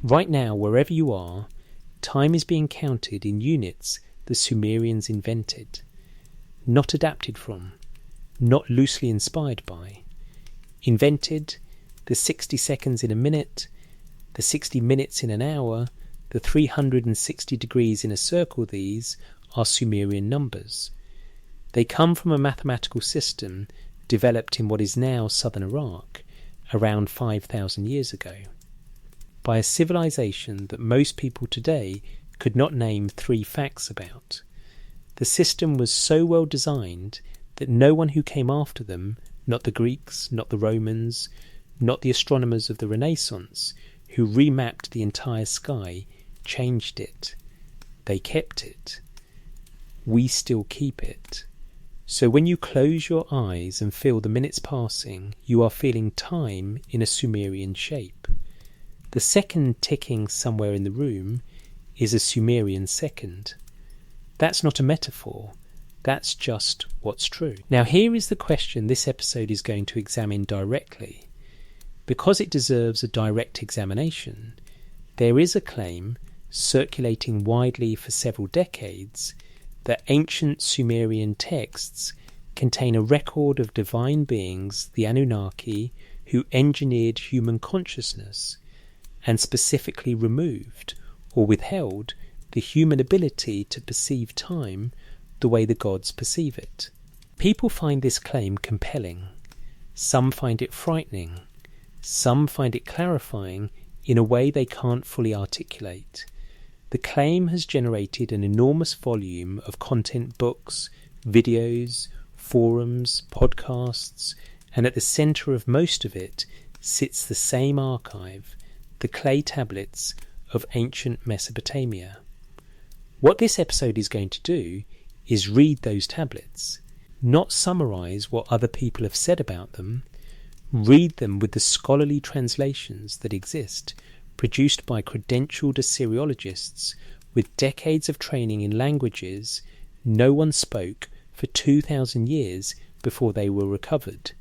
Right now, wherever you are, time is being counted in units the Sumerians invented, not adapted from, not loosely inspired by. Invented, the 60 seconds in a minute, the 60 minutes in an hour, the 360 degrees in a circle, these are Sumerian numbers. They come from a mathematical system developed in what is now southern Iraq, around 5,000 years ago, by a civilization that most people today could not name 3 facts about. The system was so well designed that no one who came after them, not the Greeks, not the Romans, not the astronomers of the Renaissance, who remapped the entire sky, changed it. They kept it. We still keep it. So when you close your eyes and feel the minutes passing, you are feeling time in a Sumerian shape. The second ticking somewhere in the room is a Sumerian second. That's not a metaphor. That's just what's true. Now here is the question this episode is going to examine directly. Because it deserves a direct examination, there is a claim, circulating widely for several decades, that ancient Sumerian texts contain a record of divine beings, the Anunnaki, who engineered human consciousness and specifically removed or withheld the human ability to perceive time the way the gods perceive it. People find this claim compelling. Some find it frightening. Some find it clarifying in a way they can't fully articulate. The claim has generated an enormous volume of content books, videos, forums, podcasts, and at the centre of most of it sits the same archive, the clay tablets of ancient Mesopotamia. What this episode is going to do is read those tablets, not summarise what other people have said about them, read them with the scholarly translations that exist, produced by credentialed Assyriologists with decades of training in languages no one spoke for 2,000 years before they were recovered.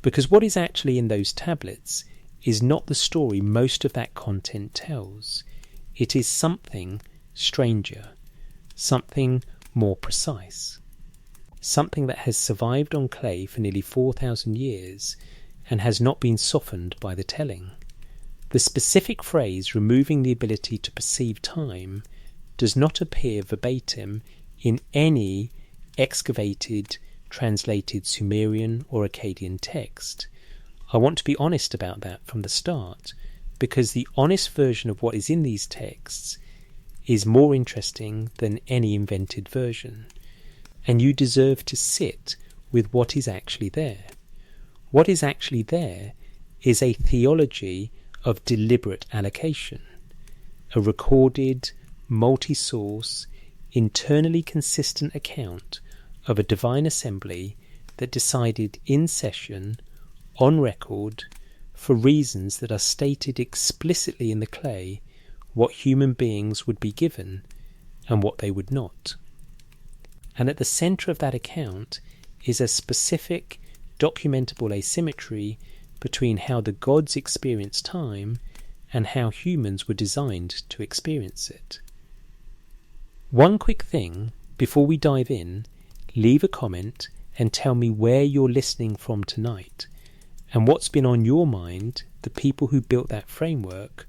Because what is actually in those tablets is not the story most of that content tells. It is something stranger, something more precise, something that has survived on clay for nearly 4,000 years and has not been softened by the telling. The specific phrase removing the ability to perceive time does not appear verbatim in any excavated, translated Sumerian or Akkadian text. I want to be honest about that from the start, because the honest version of what is in these texts is more interesting than any invented version, and you deserve to sit with what is actually there. What is actually there is a theology of deliberate allocation, a recorded, multi-source, internally consistent account of a divine assembly that decided in session, on record, for reasons that are stated explicitly in the clay, what human beings would be given and what they would not. And at the centre of that account is a specific, documentable asymmetry between how the gods experience time and how humans were designed to experience it. One quick thing before we dive in, leave a comment and tell me where you're listening from tonight and what's been on your mind. The people who built that framework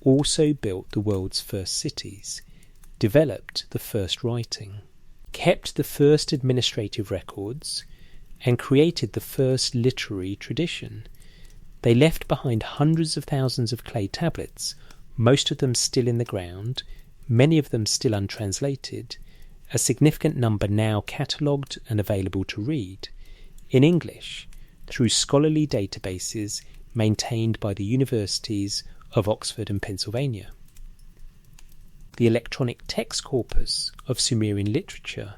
also built the world's first cities, developed the first writing, kept the first administrative records, and created the first literary tradition. They left behind hundreds of thousands of clay tablets, most of them still in the ground, many of them still untranslated, a significant number now catalogued and available to read, in English, through scholarly databases maintained by the universities of Oxford and Pennsylvania. The electronic text corpus of Sumerian literature,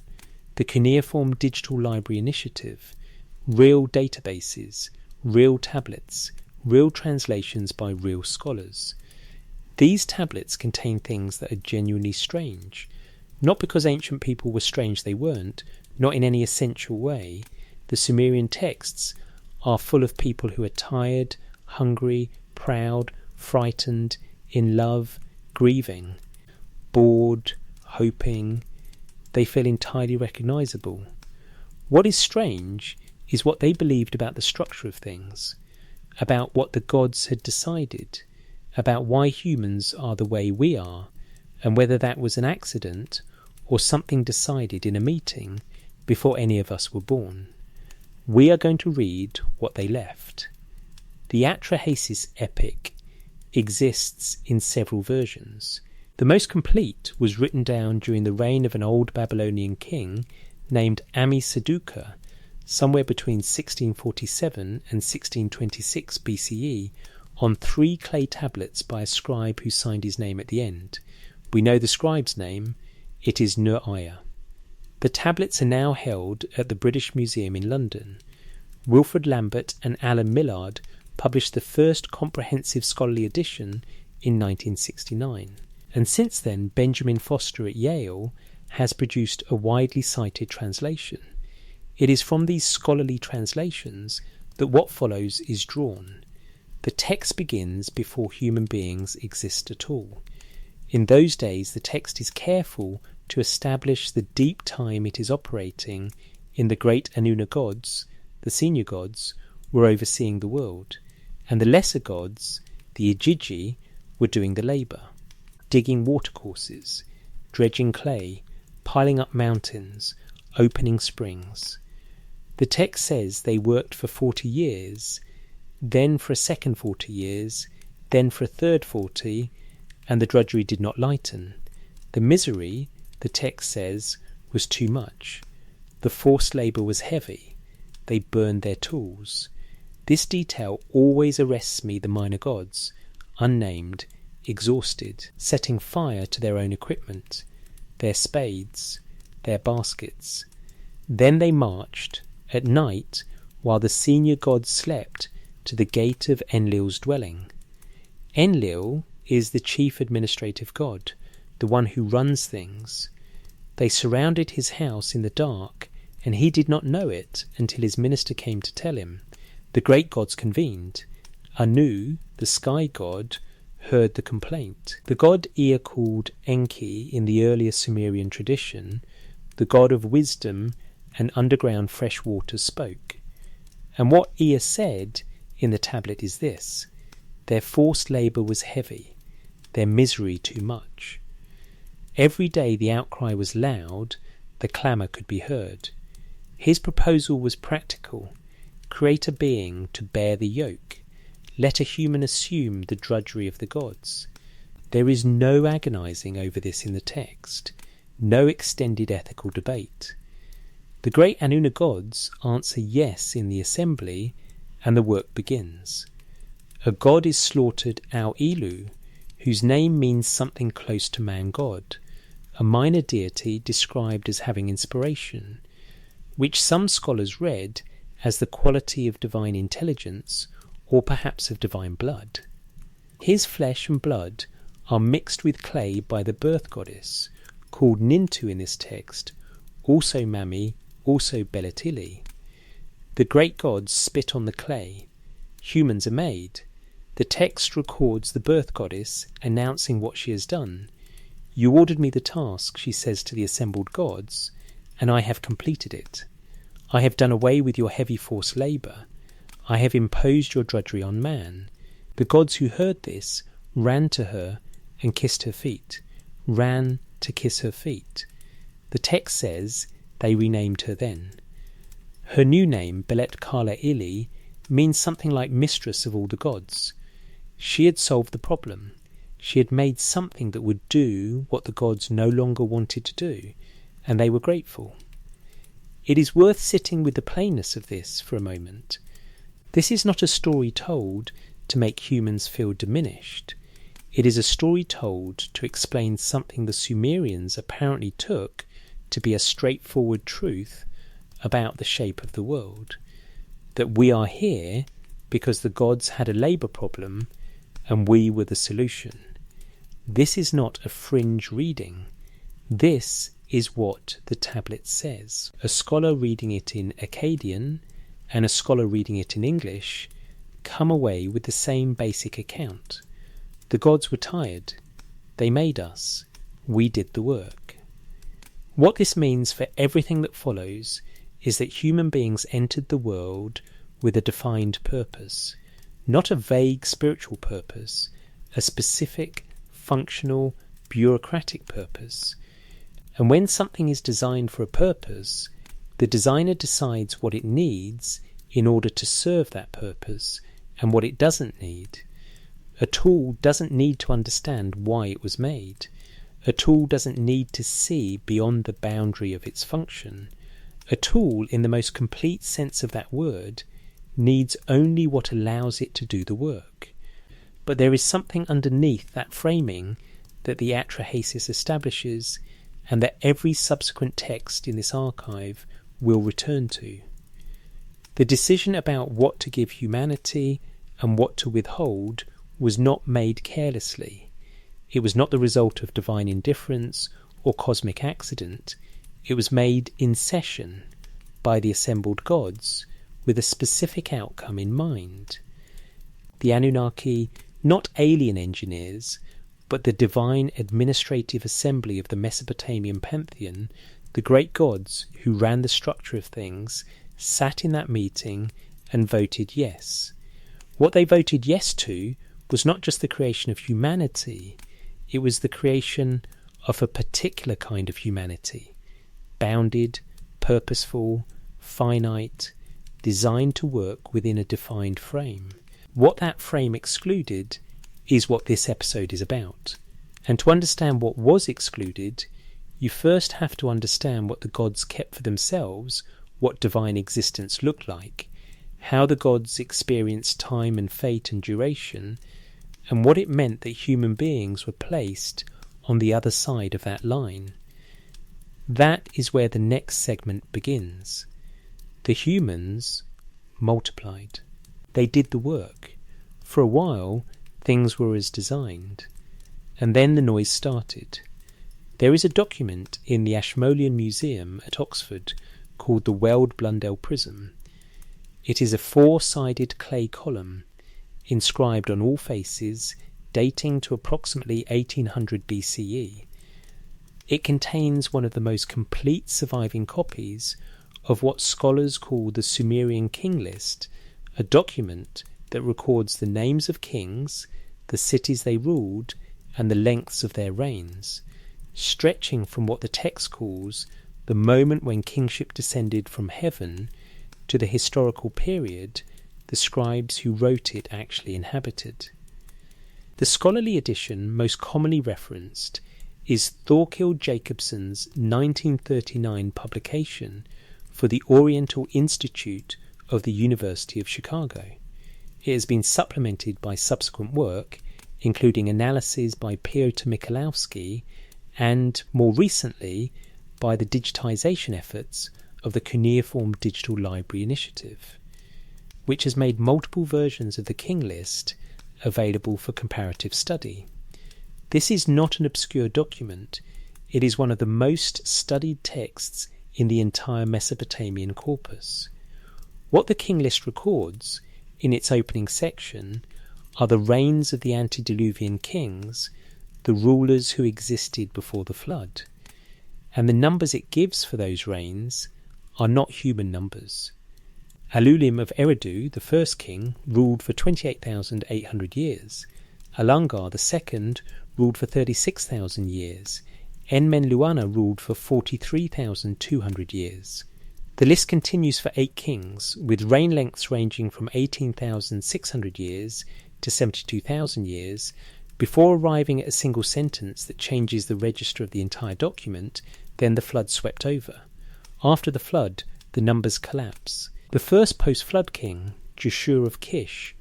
the cuneiform digital library initiative, real databases, real tablets, real translations by real scholars. These tablets contain things that are genuinely strange, not because ancient people were strange, they weren't, not in any essential way. The Sumerian texts are full of people who are tired, hungry, proud, frightened, in love, grieving, bored, hoping. They feel entirely recognisable. What is strange is what they believed about the structure of things, about what the gods had decided, about why humans are the way we are, and whether that was an accident or something decided in a meeting before any of us were born. We are going to read what they left. The Atrahasis epic exists in several versions. The most complete was written down during the reign of an old Babylonian king named Ammi-Saduqa, somewhere between 1647 and 1626 BCE, on 3 clay tablets by a scribe who signed his name at the end. We know the scribe's name. It is Nur-Aya. The tablets are now held at the British Museum in London. Wilfred Lambert and Alan Millard published the first comprehensive scholarly edition in 1969. And since then, Benjamin Foster at Yale has produced a widely cited translation. It is from these scholarly translations that what follows is drawn. The text begins before human beings exist at all. In those days, the text is careful to establish the deep time it is operating in the great Anunnaki gods. The senior gods were overseeing the world, and the lesser gods, the Igigi, were doing the labour, digging watercourses, dredging clay, piling up mountains, opening springs. The text says they worked for 40 years, then for a second 40 years, then for a third 40, and the drudgery did not lighten. The misery, the text says, was too much. The forced labour was heavy. They burned their tools. This detail always arrests me, the minor gods, unnamed, exhausted, setting fire to their own equipment, their spades, their baskets. Then they marched, at night, while the senior gods slept, to the gate of Enlil's dwelling. Enlil is the chief administrative god, the one who runs things. They surrounded his house in the dark, and he did not know it until his minister came to tell him. The great gods convened. Anu, the sky god, heard the complaint. The god Ea, called Enki in the earlier Sumerian tradition, the god of wisdom and underground fresh water, spoke. And what Ea said in the tablet is this: their forced labour was heavy, their misery too much. Every day the outcry was loud, the clamour could be heard. His proposal was practical. Create a being to bear the yoke. Let a human assume the drudgery of the gods. There is no agonising over this in the text, no extended ethical debate. The great Anunnaki gods answer yes in the assembly, and the work begins. A god is slaughtered, Au-Ilu, whose name means something close to man-god, a minor deity described as having inspiration, which some scholars read as the quality of divine intelligence, or perhaps of divine blood. His flesh and blood are mixed with clay by the birth goddess, called Nintu in this text, also Mami, also Beletili. The great gods spit on the clay. Humans are made. The text records the birth goddess announcing what she has done. You ordered me the task, she says to the assembled gods, and I have completed it. I have done away with your heavy forced labour. I have imposed your drudgery on man. The gods who heard this ran to her and kissed her feet, ran to kiss her feet. The text says they renamed her then. Her new name, Belet Kala Ili, means something like mistress of all the gods. She had solved the problem. She had made something that would do what the gods no longer wanted to do, and they were grateful. It is worth sitting with the plainness of this for a moment. This is not a story told to make humans feel diminished. It is a story told to explain something the Sumerians apparently took to be a straightforward truth about the shape of the world, that we are here because the gods had a labour problem and we were the solution. This is not a fringe reading. This is what the tablet says. A scholar reading it in Akkadian and a scholar reading it in English come away with the same basic account. The gods were tired. They made us. We did the work. What this means for everything that follows is that human beings entered the world with a defined purpose, not a vague spiritual purpose, a specific, functional, bureaucratic purpose. And when something is designed for a purpose, the designer decides what it needs in order to serve that purpose and what it doesn't need. A tool doesn't need to understand why it was made. A tool doesn't need to see beyond the boundary of its function. A tool, in the most complete sense of that word, needs only what allows it to do the work. But there is something underneath that framing that the Atrahasis establishes, and that every subsequent text in this archive will return to. The decision about what to give humanity and what to withhold was not made carelessly. It was not the result of divine indifference or cosmic accident. It was made in session by the assembled gods with a specific outcome in mind. The Anunnaki, not alien engineers, but the divine administrative assembly of the Mesopotamian pantheon, the great gods who ran the structure of things, sat in that meeting and voted yes. What they voted yes to was not just the creation of humanity, it was the creation of a particular kind of humanity, bounded, purposeful, finite, designed to work within a defined frame. What that frame excluded is what this episode is about. And to understand what was excluded, you first have to understand what the gods kept for themselves, what divine existence looked like, how the gods experienced time and fate and duration, and what it meant that human beings were placed on the other side of that line. That is where the next segment begins. The humans multiplied. They did the work. For a while, things were as designed. And then the noise started. There is a document in the Ashmolean Museum at Oxford called the Weld Blundell Prism. It is a 4-sided clay column inscribed on all faces, dating to approximately 1800 BCE. It contains one of the most complete surviving copies of what scholars call the Sumerian king list, a document that records the names of kings, the cities they ruled, and the lengths of their reigns, stretching from what the text calls the moment when kingship descended from heaven to the historical period the scribes who wrote it actually inhabited. The scholarly edition most commonly referenced is Thorkild Jacobson's 1939 publication for the Oriental Institute of the University of Chicago. It has been supplemented by subsequent work, including analyses by Piotr Michalowski and, more recently, by the digitization efforts of the Cuneiform Digital Library Initiative, which has made multiple versions of the king list available for comparative study. This is not an obscure document. It is one of the most studied texts in the entire Mesopotamian corpus. What the king list records, in its opening section, are the reigns of the antediluvian kings, the rulers who existed before the flood. And the numbers it gives for those reigns are not human numbers. Alulim of Eridu, the first king, ruled for 28,800 years. Alungar II ruled for 36,000 years. Enmenluana ruled for 43,200 years. The list continues for 8 kings, with reign lengths ranging from 18,600 years to 72,000 years, before arriving at a single sentence that changes the register of the entire document. Then the flood swept over. After the flood, the numbers collapse. The first post-flood king, Jashur of Kish,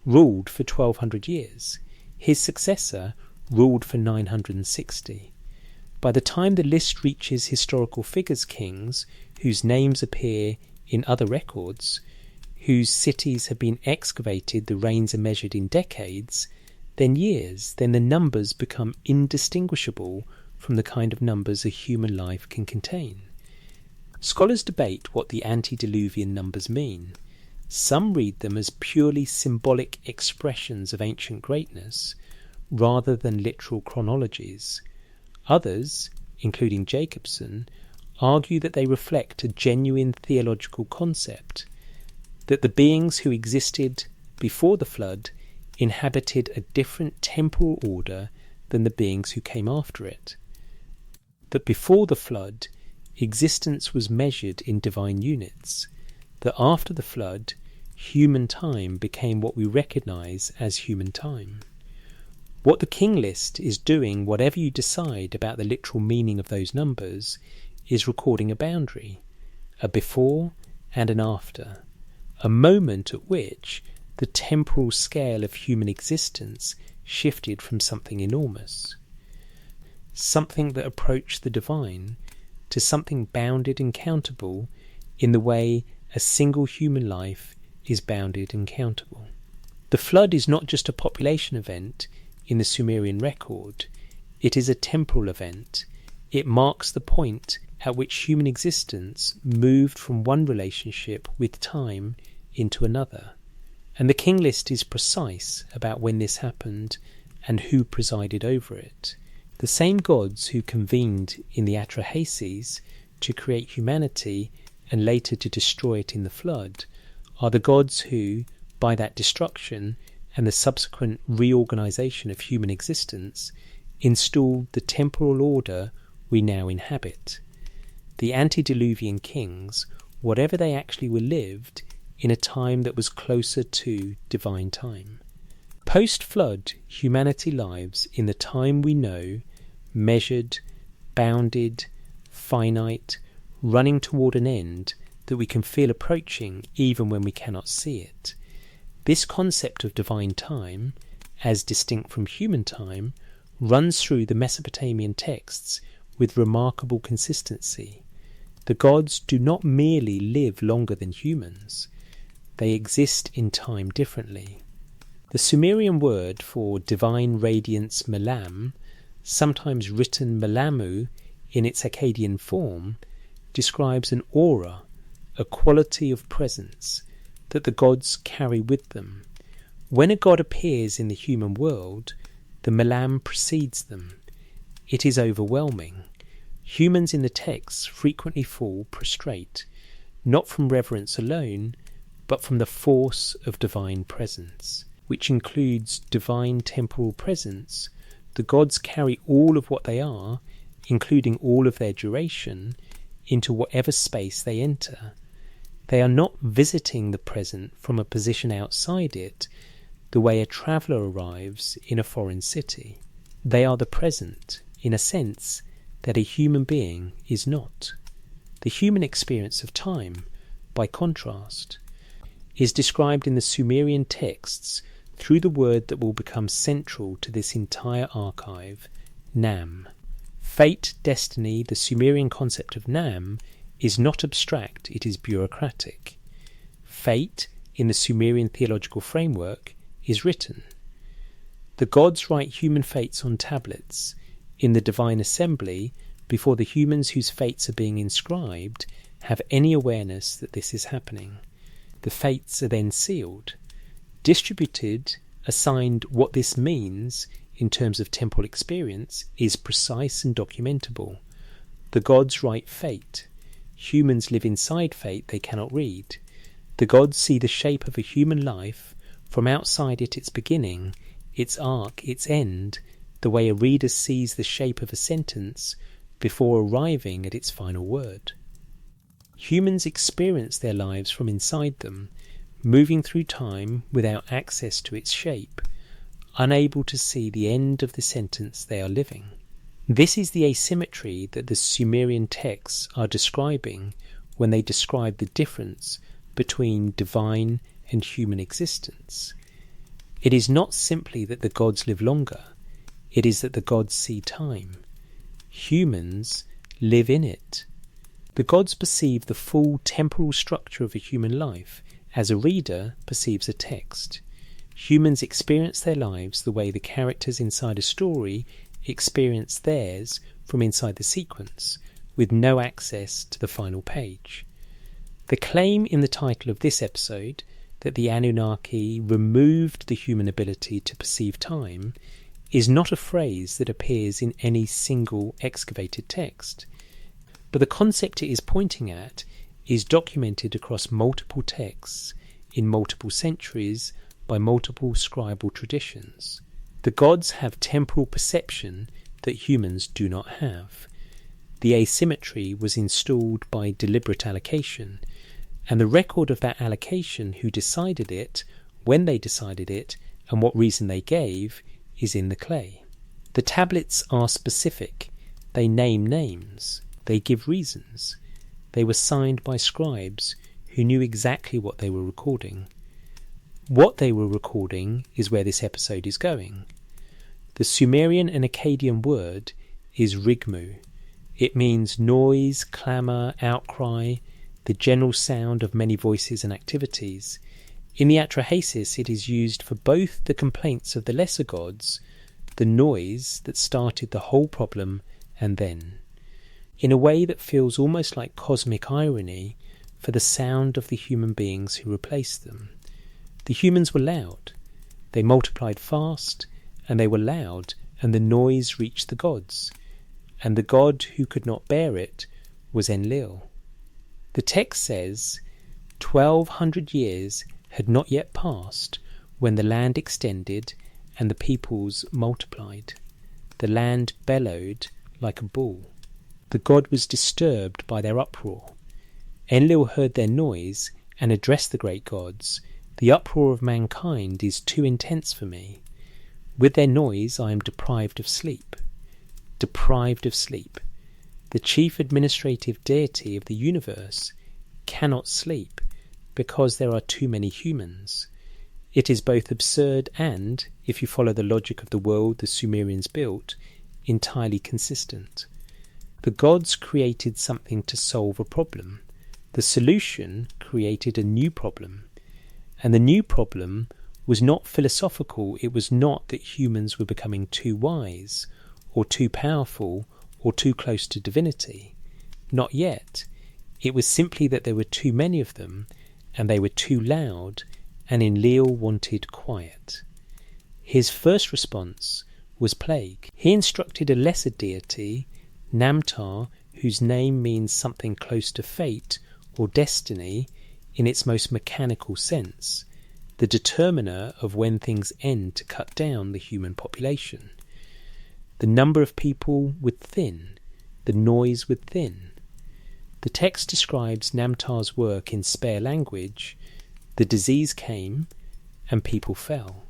ruled for 1,200 years. His successor ruled for 960. By the time the list reaches historical figures kings whose names appear in other records, whose cities have been excavated, the reigns are measured in decades, then the numbers become indistinguishable from the kind of numbers a human life can contain. Scholars debate what the antediluvian numbers mean. Some read them as purely symbolic expressions of ancient greatness, rather than literal chronologies. Others, including Jacobson, argue that they reflect a genuine theological concept, that the beings who existed before the flood inhabited a different temporal order than the beings who came after it, that before the flood existence was measured in divine units, that after the flood human time became what we recognise as human time. What the King List is doing, whatever you decide about the literal meaning of those numbers, is recording a boundary, a before and an after, a moment at which the temporal scale of human existence shifted from something enormous, something that approached the divine, to something bounded and countable in the way a single human life is bounded and countable. The flood is not just a population event in the Sumerian record, it is a temporal event. It marks the point at which human existence moved from one relationship with time into another. And the King List is precise about when this happened and who presided over it. The same gods who convened in the Atrahasis to create humanity and later to destroy it in the flood are the gods who, by that destruction and the subsequent reorganization of human existence, installed the temporal order we now inhabit. The antediluvian kings, whatever they actually were, lived in a time that was closer to divine time. Post-flood, humanity lives in the time we know, measured, bounded, finite, running toward an end that we can feel approaching even when we cannot see it. This concept of divine time, as distinct from human time, runs through the Mesopotamian texts with remarkable consistency. The gods do not merely live longer than humans, they exist in time differently. The Sumerian word for divine radiance melam, sometimes written melamu in its Akkadian form, describes an aura, a quality of presence that the gods carry with them. When a god appears in the human world, the melam precedes them. It is overwhelming. Humans in the texts frequently fall prostrate, not from reverence alone, but from the force of divine presence, which includes divine temporal presence. The gods carry all of what they are, including all of their duration, into whatever space they enter. They are not visiting the present from a position outside it, the way a traveller arrives in a foreign city. They are the present, in a sense that a human being is not. The human experience of time, by contrast, is described in the Sumerian texts through the word that will become central to this entire archive, Nam. Fate, destiny, the Sumerian concept of Nam, is not abstract, it is bureaucratic. Fate, in the Sumerian theological framework, is written. The gods write human fates on tablets in the divine assembly before the humans whose fates are being inscribed have any awareness that this is happening. The fates are then sealed, distributed, assigned. What this means in terms of temporal experience is precise and documentable. The gods write fate. Humans live inside fate they cannot read. The gods see the shape of a human life from outside it, its beginning, its arc, its end, the way a reader sees the shape of a sentence before arriving at its final word. Humans experience their lives from inside them, moving through time without access to its shape, unable to see the end of the sentence they are living. This is the asymmetry that the Sumerian texts are describing when they describe the difference between divine and human existence. It is not simply that the gods live longer, it is that the gods see time. Humans live in it. The gods perceive the full temporal structure of a human life as a reader perceives a text. Humans experience their lives the way the characters inside a story experience theirs from inside the sequence, with no access to the final page. The claim in the title of this episode that the Anunnaki removed the human ability to perceive time is not a phrase that appears in any single excavated text, but the concept it is pointing at is documented across multiple texts in multiple centuries by multiple scribal traditions. The gods have temporal perception that humans do not have. The asymmetry was installed by deliberate allocation, and the record of that allocation, who decided it, when they decided it, and what reason they gave, is in the clay. The tablets are specific. They name names. They give reasons. They were signed by scribes who knew exactly what they were recording. What they were recording is where this episode is going. The Sumerian and Akkadian word is rigmu. It means noise, clamour, outcry, the general sound of many voices and activities. In the Atrahasis, it is used for both the complaints of the lesser gods, the noise that started the whole problem, and then, in a way that feels almost like cosmic irony, for the sound of the human beings who replaced them. The humans were loud. They multiplied fast, and they were loud, and the noise reached the gods. And the god who could not bear it was Enlil. The text says, 1,200 years had not yet passed when the land extended and the peoples multiplied. The land bellowed like a bull. The god was disturbed by their uproar. Enlil heard their noise and addressed the great gods. The uproar of mankind is too intense for me. With their noise I am deprived of sleep. Deprived of sleep. The chief administrative deity of the universe cannot sleep because there are too many humans. It is both absurd and, if you follow the logic of the world the Sumerians built, entirely consistent. The gods created something to solve a problem. The solution created a new problem. And the new problem was not philosophical. It was not that humans were becoming too wise, or too powerful, or too close to divinity. Not yet. It was simply that there were too many of them, and they were too loud, and Enlil wanted quiet. His first response was plague. He instructed a lesser deity, Namtar, whose name means something close to fate or destiny in its most mechanical sense, the determiner of when things end to cut down the human population. The number of people would thin, the noise would thin. The text describes Namtar's work in spare language. The disease came and people fell.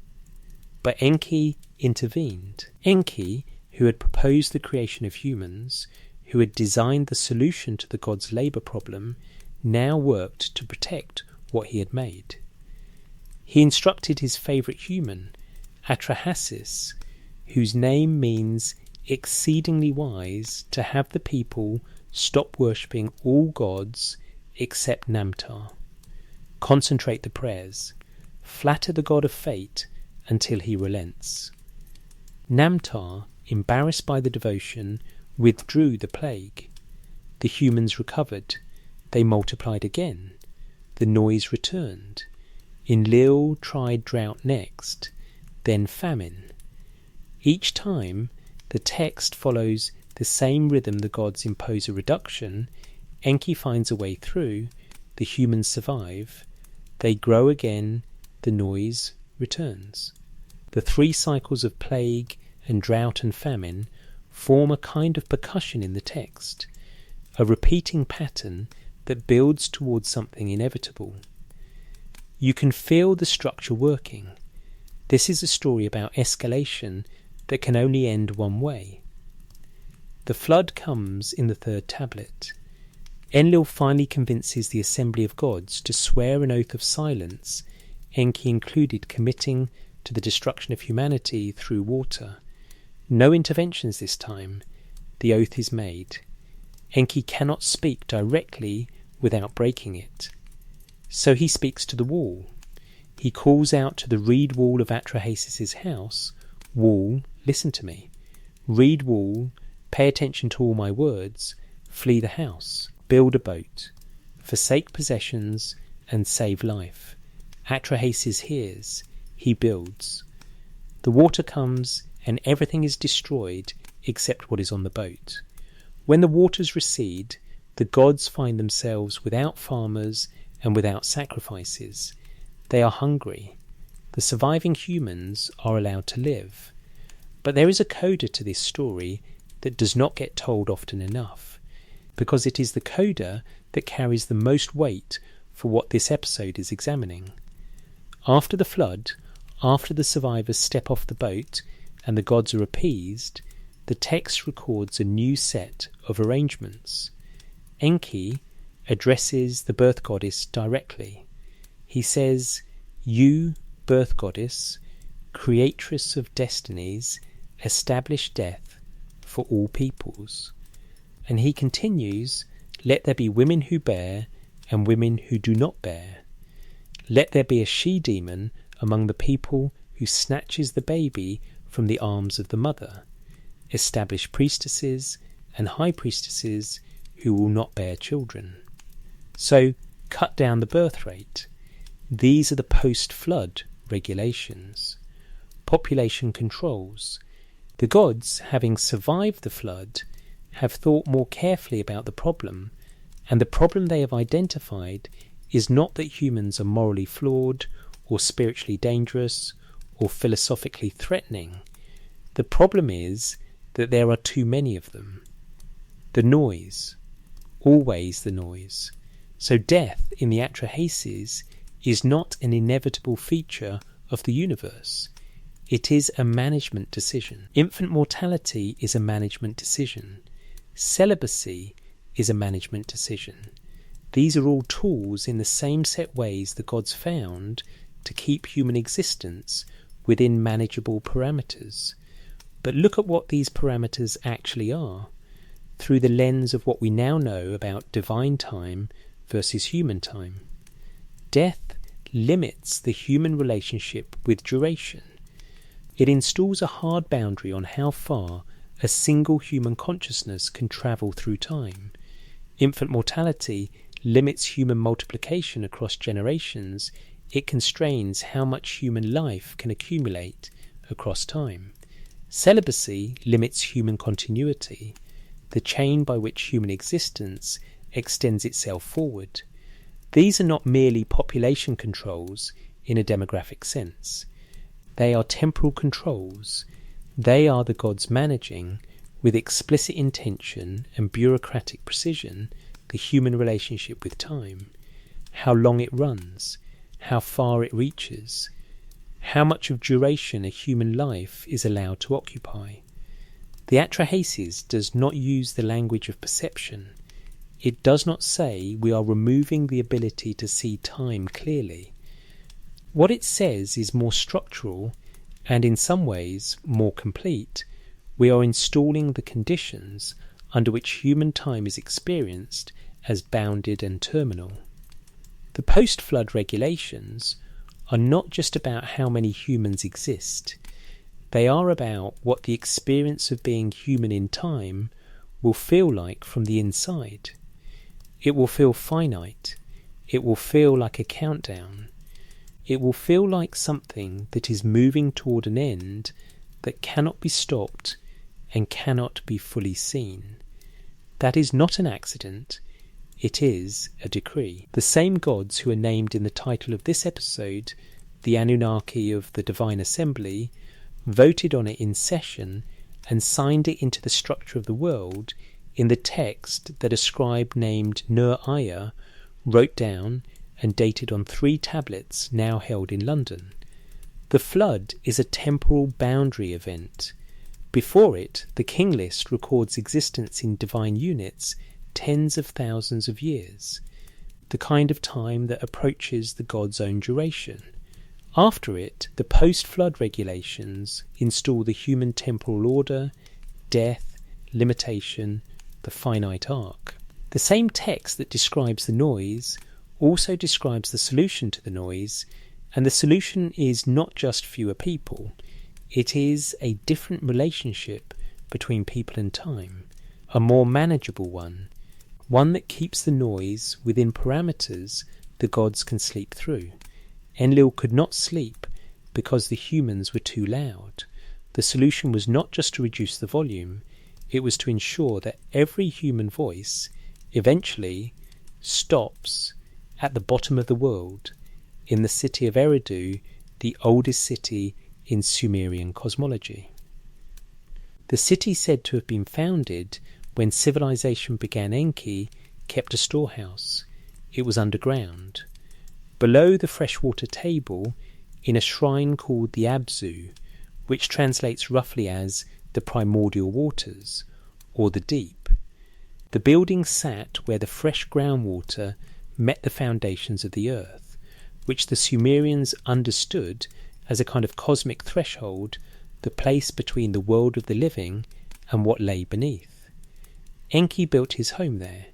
But Enki intervened. Enki, who had proposed the creation of humans, who had designed the solution to the gods' labour problem, now worked to protect what he had made. He instructed his favourite human, Atrahasis, whose name means exceedingly wise, to have the people stop worshipping all gods except Namtar. Concentrate the prayers. Flatter the god of fate until he relents. Namtar, embarrassed by the devotion, withdrew the plague. The humans recovered. They multiplied again. The noise returned. Enlil tried drought next, then famine. Each time, the text follows the same rhythm the gods impose a reduction. Enki finds a way through. The humans survive. They grow again. The noise returns. The 3 cycles of plague and drought and famine form a kind of percussion in the text, a repeating pattern that builds towards something inevitable. You can feel the structure working. This is a story about escalation that can only end one way. The flood comes in the 3rd tablet. Enlil finally convinces the assembly of gods to swear an oath of silence, Enki included, committing to the destruction of humanity through water. No interventions this time. The oath is made. Enki cannot speak directly without breaking it. So he speaks to the wall. He calls out to the reed wall of Atrahasis' house, "Wall, listen to me. Reed wall, pay attention to all my words. Flee the house. Build a boat. Forsake possessions and save life." Atrahasis hears. He builds. The water comes and everything is destroyed except what is on the boat. When the waters recede, the gods find themselves without farmers and without sacrifices. They are hungry. The surviving humans are allowed to live. But there is a coda to this story that does not get told often enough, because it is the coda that carries the most weight for what this episode is examining. After the flood, after the survivors step off the boat and the gods are appeased, the text records a new set of arrangements. Enki addresses the birth goddess directly. He says, "You, birth goddess, creatress of destinies, establish death for all peoples." And he continues, "Let there be women who bear and women who do not bear. Let there be a she-demon among the people who snatches the baby from the arms of the mother. Establish priestesses and high priestesses who will not bear children." So, cut down the birth rate. These are the post-flood regulations. Population controls. The gods, having survived the flood, have thought more carefully about the problem, and the problem they have identified is not that humans are morally flawed or spiritually dangerous or philosophically threatening. The problem is that there are too many of them. The noise. Always the noise. So death in the Atrahasis is not an inevitable feature of the universe. It is a management decision. Infant mortality is a management decision. Celibacy is a management decision. These are all tools in the same set ways the gods found to keep human existence within manageable parameters. But look at what these parameters actually are, through the lens of what we now know about divine time versus human time. Death limits the human relationship with duration. It installs a hard boundary on how far a single human consciousness can travel through time. Infant mortality limits human multiplication across generations. It constrains how much human life can accumulate across time. Celibacy limits human continuity, the chain by which human existence extends itself forward. These are not merely population controls in a demographic sense. They are temporal controls. They are the gods managing, with explicit intention and bureaucratic precision, the human relationship with time, how long it runs, how far it reaches, how much of duration a human life is allowed to occupy. The Atrahasis does not use the language of perception. It does not say we are removing the ability to see time clearly. What it says is more structural and in some ways more complete. We are installing the conditions under which human time is experienced as bounded and terminal. The post-flood regulations are not just about how many humans exist. They are about what the experience of being human in time will feel like from the inside. It will feel finite. It will feel like a countdown. It will feel like something that is moving toward an end that cannot be stopped and cannot be fully seen. That is not an accident. It is a decree. The same gods who are named in the title of this episode, the Anunnaki of the Divine Assembly, voted on it in session and signed it into the structure of the world in the text that a scribe named Nur-Aya wrote down and dated on 3 tablets now held in London. The flood is a temporal boundary event. Before it, the king list records existence in divine units tens of thousands of years, the kind of time that approaches the god's own duration. After it, the post-flood regulations install the human temporal order, death, limitation, the finite arc. The same text that describes the noise also describes the solution to the noise, and the solution is not just fewer people. It is a different relationship between people and time, a more manageable one that keeps the noise within parameters the gods can sleep through. Enlil could not sleep because the humans were too loud. The solution was not just to reduce the volume, it was to ensure that every human voice eventually stops at the bottom of the world, in the city of Eridu, the oldest city in Sumerian cosmology. The city said to have been founded when civilization began. Enki kept a storehouse. It was underground, below the freshwater table, in a shrine called the Abzu, which translates roughly as the primordial waters, or the deep. The building sat where the fresh groundwater met the foundations of the earth, which the Sumerians understood as a kind of cosmic threshold, the place between the world of the living and what lay beneath. Enki built his home there,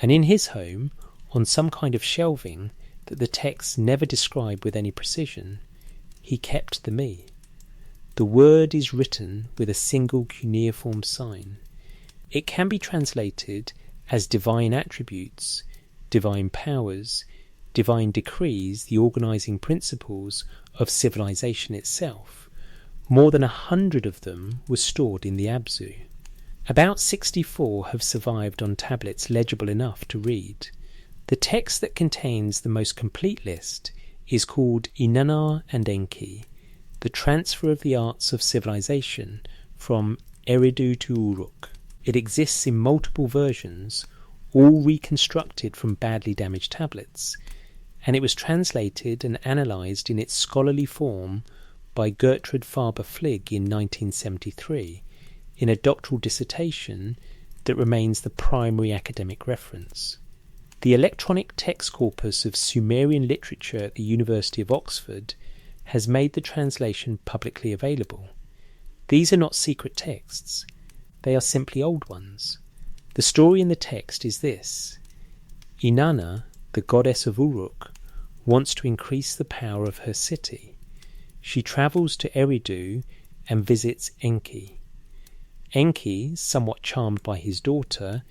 and in his home, on some kind of shelving that the texts never describe with any precision, he kept the me. The word is written with a single cuneiform sign. It can be translated as divine attributes, divine powers, divine decrees, the organising principles of civilization itself. More than 100 of them were stored in the Abzu. About 64 have survived on tablets legible enough to read. The text that contains the most complete list is called Inanna and Enki, the transfer of the arts of civilization from Eridu to Uruk. It exists in multiple versions, all reconstructed from badly damaged tablets, and it was translated and analysed in its scholarly form by Gertrude Faber-Fligg in 1973 in a doctoral dissertation that remains the primary academic reference. The electronic text corpus of Sumerian literature at the University of Oxford has made the translation publicly available. These are not secret texts, they are simply old ones. The story in the text is this: Inanna, the goddess of Uruk, wants to increase the power of her city. She travels to Eridu and visits Enki. Enki, somewhat charmed by his daughter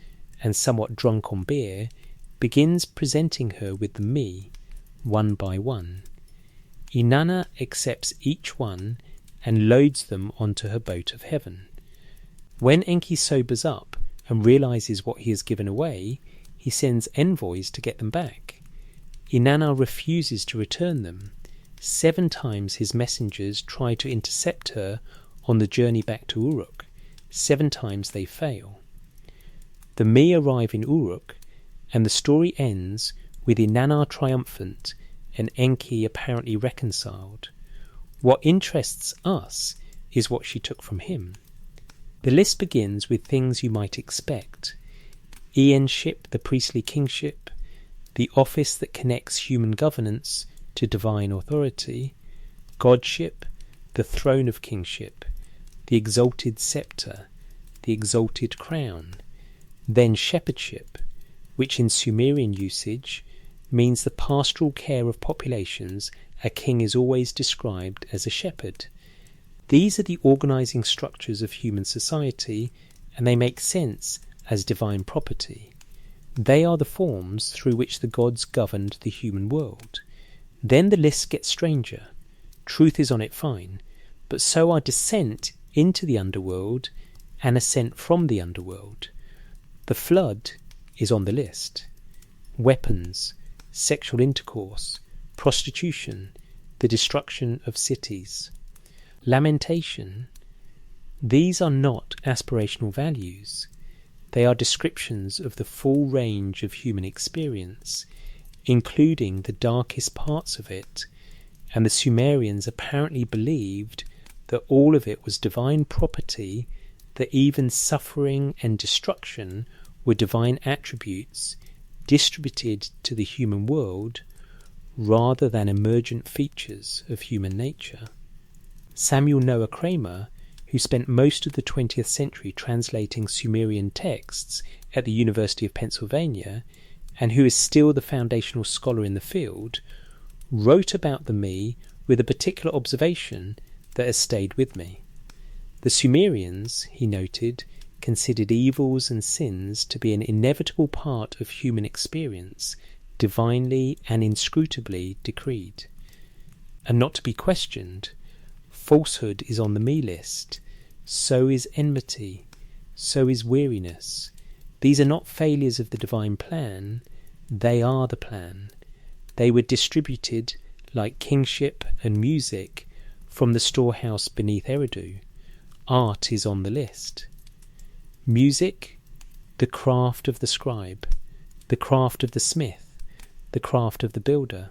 and somewhat drunk on beer, begins presenting her with the me, one by one. Inanna accepts each one and loads them onto her boat of heaven. When Enki sobers up and realizes what he has given away, he sends envoys to get them back. Inanna refuses to return them. 7 times his messengers try to intercept her on the journey back to Uruk. 7 times they fail. The me arrive in Uruk, and the story ends with Inanna triumphant and Enki apparently reconciled. What interests us is what she took from him. The list begins with things you might expect: Ianship, the priestly kingship, the office that connects human governance to divine authority, godship, the throne of kingship, the exalted sceptre, the exalted crown, then shepherdship, which in Sumerian usage means the pastoral care of populations. A king is always described as a shepherd. These are the organising structures of human society, and they make sense as divine property. They are the forms through which the gods governed the human world. Then the list gets stranger. Truth is on it fine, but so are descent into the underworld and ascent from the underworld. The flood is on the list. Weapons, sexual intercourse, prostitution, the destruction of cities. Lamentation. These are not aspirational values. They are descriptions of the full range of human experience, including the darkest parts of it, and the Sumerians apparently believed that all of it was divine property, that even suffering and destruction were divine attributes distributed to the human world rather than emergent features of human nature. Samuel Noah Kramer, who spent most of the 20th century translating Sumerian texts at the University of Pennsylvania, and who is still the foundational scholar in the field, wrote about the me with a particular observation that has stayed with me. The Sumerians, he noted, considered evils and sins to be an inevitable part of human experience, divinely and inscrutably decreed, and not to be questioned. Falsehood is on the me list. So is enmity. So is weariness. These are not failures of the divine plan. They are the plan. They were distributed, like kingship and music, from the storehouse beneath Eridu. Art is on the list. Music, the craft of the scribe, the craft of the smith, the craft of the builder.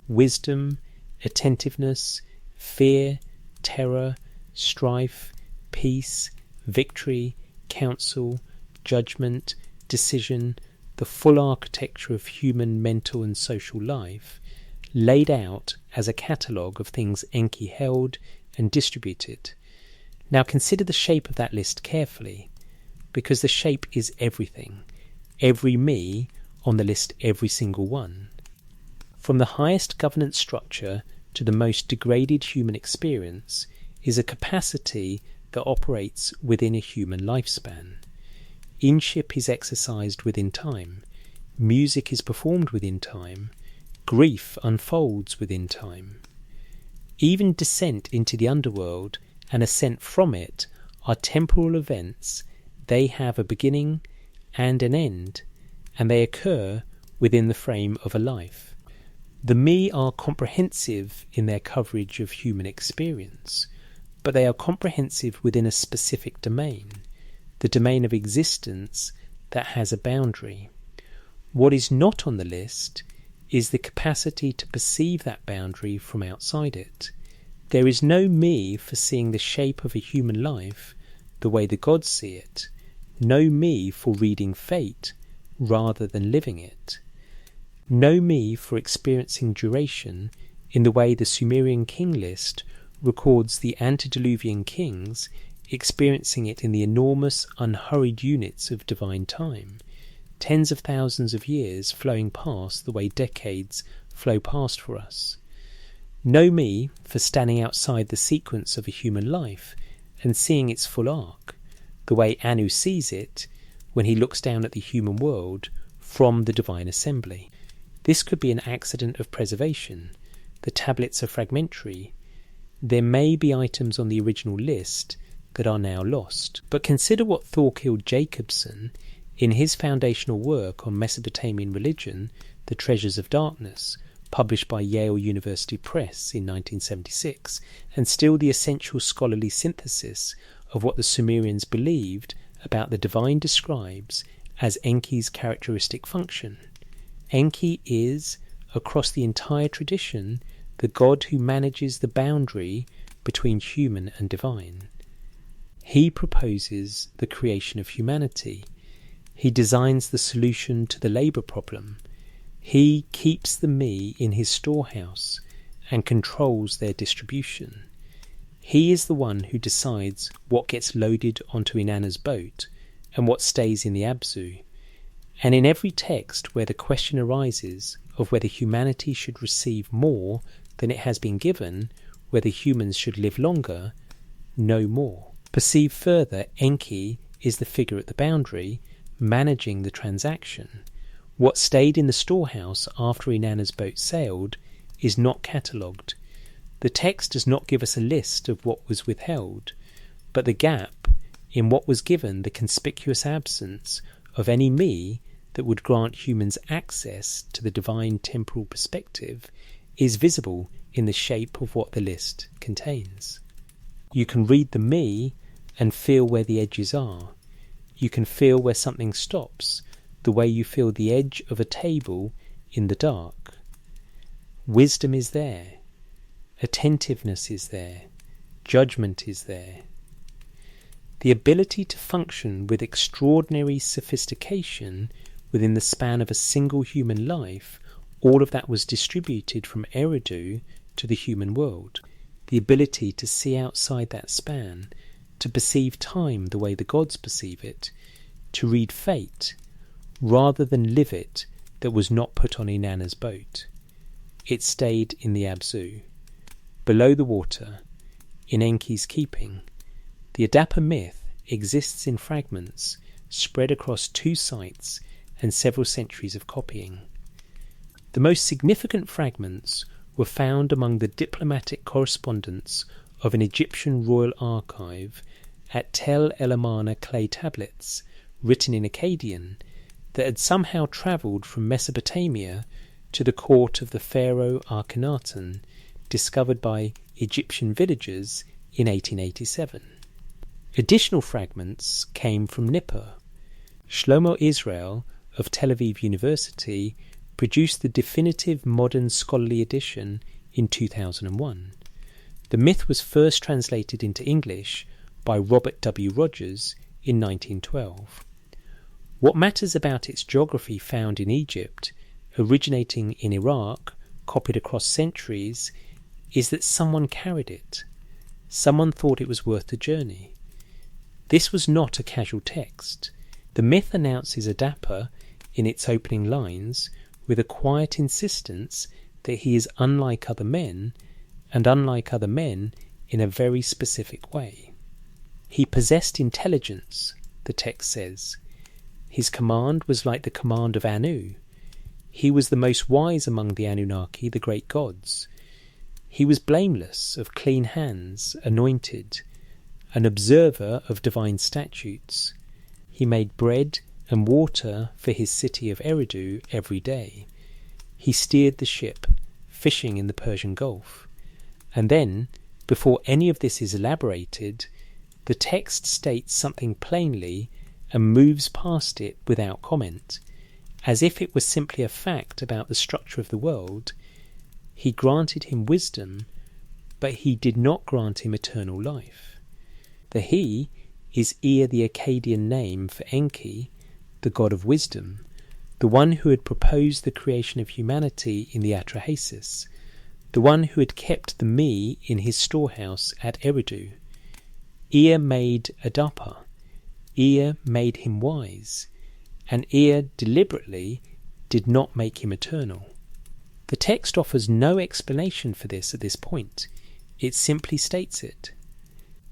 Wisdom, attentiveness, fear, terror, strife, peace, victory, counsel, judgment, decision, the full architecture of human mental and social life, laid out as a catalogue of things Enki held and distributed. Now consider the shape of that list carefully, because the shape is everything, every me on the list, every single one. From the highest governance structure to the most degraded human experience is a capacity that operates within a human lifespan. Inship is exercised within time, music is performed within time, grief unfolds within time. Even descent into the underworld and ascent from it are temporal events. They have a beginning and an end, and they occur within the frame of a life. The me are comprehensive in their coverage of human experience, but they are comprehensive within a specific domain, the domain of existence that has a boundary. What is not on the list is the capacity to perceive that boundary from outside it. There is no me for seeing the shape of a human life the way the gods see it, no me for reading fate rather than living it, no me for experiencing duration in the way the Sumerian king list records the antediluvian kings experiencing it in the enormous, unhurried units of divine time, tens of thousands of years flowing past the way decades flow past for us. No me for standing outside the sequence of a human life and seeing its full arc, the way Anu sees it when he looks down at the human world from the divine assembly. This could be an accident of preservation. The tablets are fragmentary. There may be items on the original list that are now lost. But consider what Thorkild Jacobson, in his foundational work on Mesopotamian religion, The Treasures of Darkness, published by Yale University Press in 1976, and still the essential scholarly synthesis of what the Sumerians believed about the divine describes as Enki's characteristic function. Enki is, across the entire tradition, the god who manages the boundary between human and divine. He proposes the creation of humanity. He designs the solution to the labour problem. He keeps the me in his storehouse and controls their distribution. He is the one who decides what gets loaded onto Inanna's boat and what stays in the Abzu. And in every text where the question arises of whether humanity should receive more than it has been given, whether humans should live longer, no more. Perceive further, Enki is the figure at the boundary, managing the transaction. What stayed in the storehouse after Inanna's boat sailed is not catalogued. The text does not give us a list of what was withheld, but the gap in what was given, the conspicuous absence of any me that would grant humans access to the divine temporal perspective, is visible in the shape of what the list contains. You can read the me and feel where the edges are. You can feel where something stops, the way you feel the edge of a table in the dark. Wisdom is there. Attentiveness is there. Judgment is there. The ability to function with extraordinary sophistication within the span of a single human life, all of that was distributed from Eridu to the human world. The ability to see outside that span, to perceive time the way the gods perceive it, to read fate, rather than live it, that was not put on Inanna's boat. It stayed in the Abzu, below the water, in Enki's keeping. The Adapa myth exists in fragments spread across 2 sites and several centuries of copying. The most significant fragments were found among the diplomatic correspondence of an Egyptian royal archive at Tel El Amarna clay tablets written in Akkadian that had somehow travelled from Mesopotamia to the court of the pharaoh Akhenaten, discovered by Egyptian villagers in 1887. Additional fragments came from Nippur. Shlomo Israel of Tel Aviv University produced the definitive modern scholarly edition in 2001. The myth was first translated into English by Robert W. Rogers in 1912. What matters about its geography found in Egypt, originating in Iraq, copied across centuries, is that someone carried it. Someone thought it was worth the journey. This was not a casual text. The myth announces Adapa in its opening lines with a quiet insistence that he is unlike other men, and unlike other men in a very specific way. He possessed intelligence, the text says. His command was like the command of Anu. He was the most wise among the Anunnaki, the great gods. He was blameless, of clean hands, anointed, an observer of divine statutes. He made bread and water for his city of Eridu every day. He steered the ship, fishing in the Persian Gulf. And then, before any of this is elaborated, the text states something plainly and moves past it without comment, as if it was simply a fact about the structure of the world. He granted him wisdom, but he did not grant him eternal life. The he is Ea, the Akkadian name for Enki, the god of wisdom, the one who had proposed the creation of humanity in the Atrahasis, the one who had kept the me in his storehouse at Eridu. Ea made Adapa. Ea made him wise, and Ea deliberately did not make him eternal. The text offers no explanation for this at this point. It simply states it,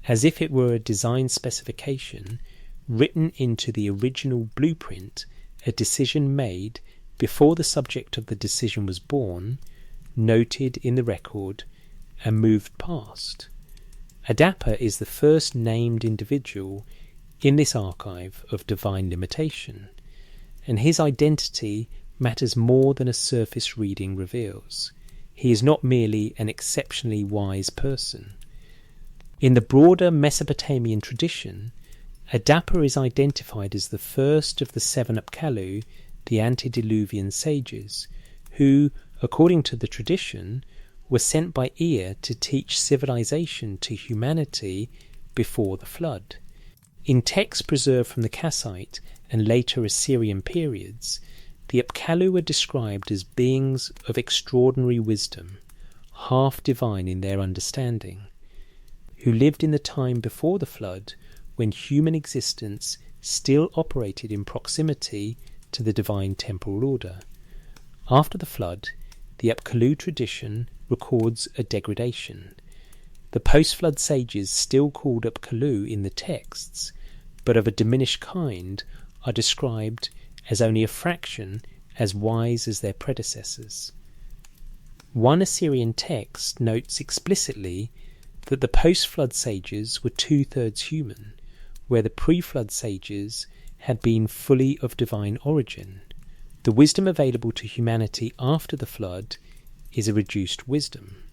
as if it were a design specification written into the original blueprint, a decision made before the subject of the decision was born, noted in the record, and moved past. Adapa is the first named individual in this archive of divine limitation, and his identity matters more than a surface reading reveals. He is not merely an exceptionally wise person. In the broader Mesopotamian tradition, Adapa is identified as the first of the 7 Apkallu, the antediluvian sages, who, according to the tradition, were sent by Ea to teach civilization to humanity before the flood. In texts preserved from the Kassite and later Assyrian periods, the Apkallu are described as beings of extraordinary wisdom, half divine in their understanding, who lived in the time before the flood when human existence still operated in proximity to the divine temporal order. After the flood, the Apkallu tradition records a degradation. The post-flood sages still called Apkallu in the texts, but of a diminished kind, are described as only a fraction as wise as their predecessors. One Assyrian text notes explicitly that the post-flood sages were 2/3 human, where the pre-flood sages had been fully of divine origin. The wisdom available to humanity after the flood is a reduced wisdom.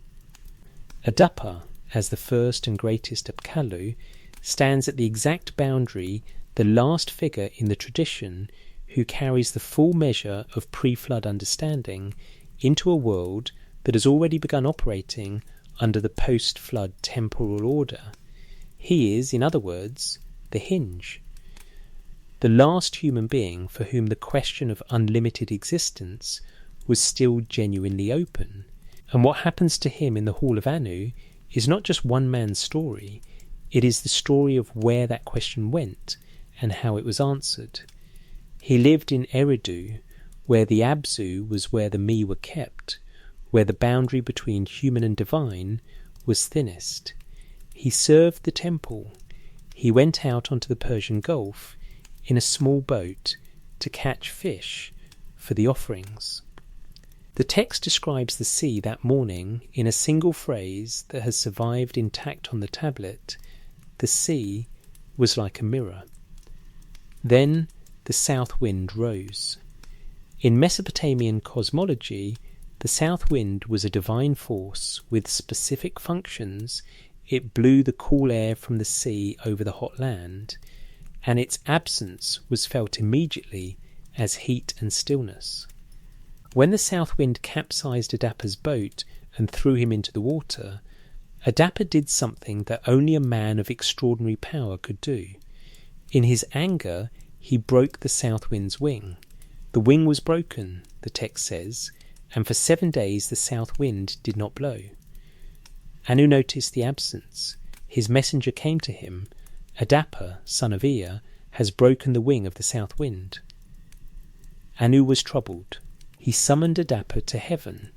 Adapa, as the first and greatest Apkallu, stands at the exact boundary, the last figure in the tradition who carries the full measure of pre-flood understanding into a world that has already begun operating under the post-flood temporal order. He is, in other words, the hinge. The last human being for whom the question of unlimited existence was still genuinely open. And what happens to him in the Hall of Anu is not just one man's story, it is the story of where that question went and how it was answered. He lived in Eridu, where the Abzu was where the me were kept, where the boundary between human and divine was thinnest. He served the temple. He went out onto the Persian Gulf in a small boat to catch fish for the offerings. The text describes the sea that morning in a single phrase that has survived intact on the tablet. The sea was like a mirror. Then the south wind rose. In Mesopotamian cosmology, the south wind was a divine force with specific functions. It blew the cool air from the sea over the hot land, and its absence was felt immediately as heat and stillness. When the south wind capsized Adappa's boat and threw him into the water, Adappa did something that only a man of extraordinary power could do. In his anger, he broke the south wind's wing. The wing was broken, the text says, and for 7 days the south wind did not blow. Anu noticed the absence. His messenger came to him. Adappa, son of Ea, has broken the wing of the south wind. Anu was troubled. He summoned Adappa to heaven.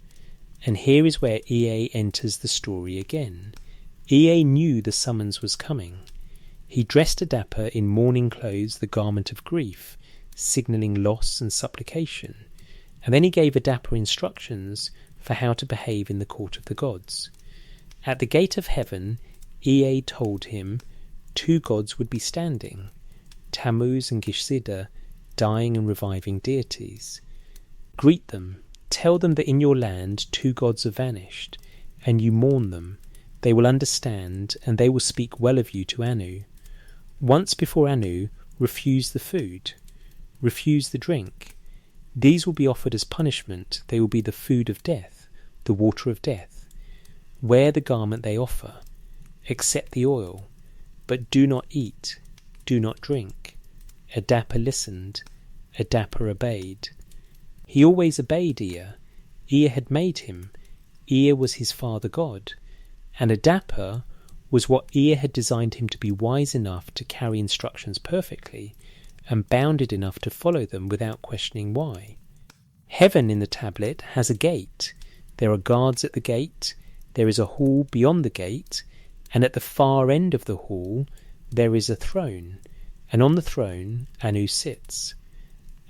And here is where Ea enters the story again. Ea knew the summons was coming. He dressed Adappa in mourning clothes, the garment of grief, signalling loss and supplication. And then he gave Adappa instructions for how to behave in the court of the gods. At the gate of heaven, Ea told him 2 gods would be standing, Tammuz and Gishzida, dying and reviving deities. Greet them, tell them that in your land 2 gods have vanished, and you mourn them. They will understand, and they will speak well of you to Anu. Once before Anu, refuse the food, refuse the drink. These will be offered as punishment. They will be the food of death, the water of death. Wear the garment they offer, accept the oil, but do not eat, do not drink. Adappa listened, Adappa obeyed. He always obeyed Ea. Ea had made him. Ea was his father god. And Adappa was what Ea had designed him to be, wise enough to carry instructions perfectly, and bounded enough to follow them without questioning why. Heaven in the tablet has a gate. There are guards at the gate. There is a hall beyond the gate, and at the far end of the hall there is a throne, and on the throne Anu sits.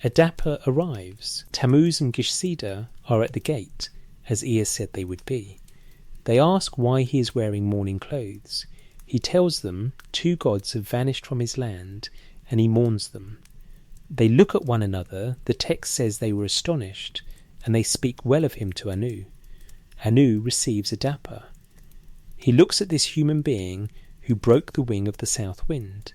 Adappa arrives. Tammuz and Gishzida are at the gate, as Ea said they would be. They ask why he is wearing mourning clothes. He tells them 2 gods have vanished from his land, and he mourns them. They look at one another. The text says they were astonished, and they speak well of him to Anu. Anu receives Adappa. He looks at this human being who broke the wing of the south wind.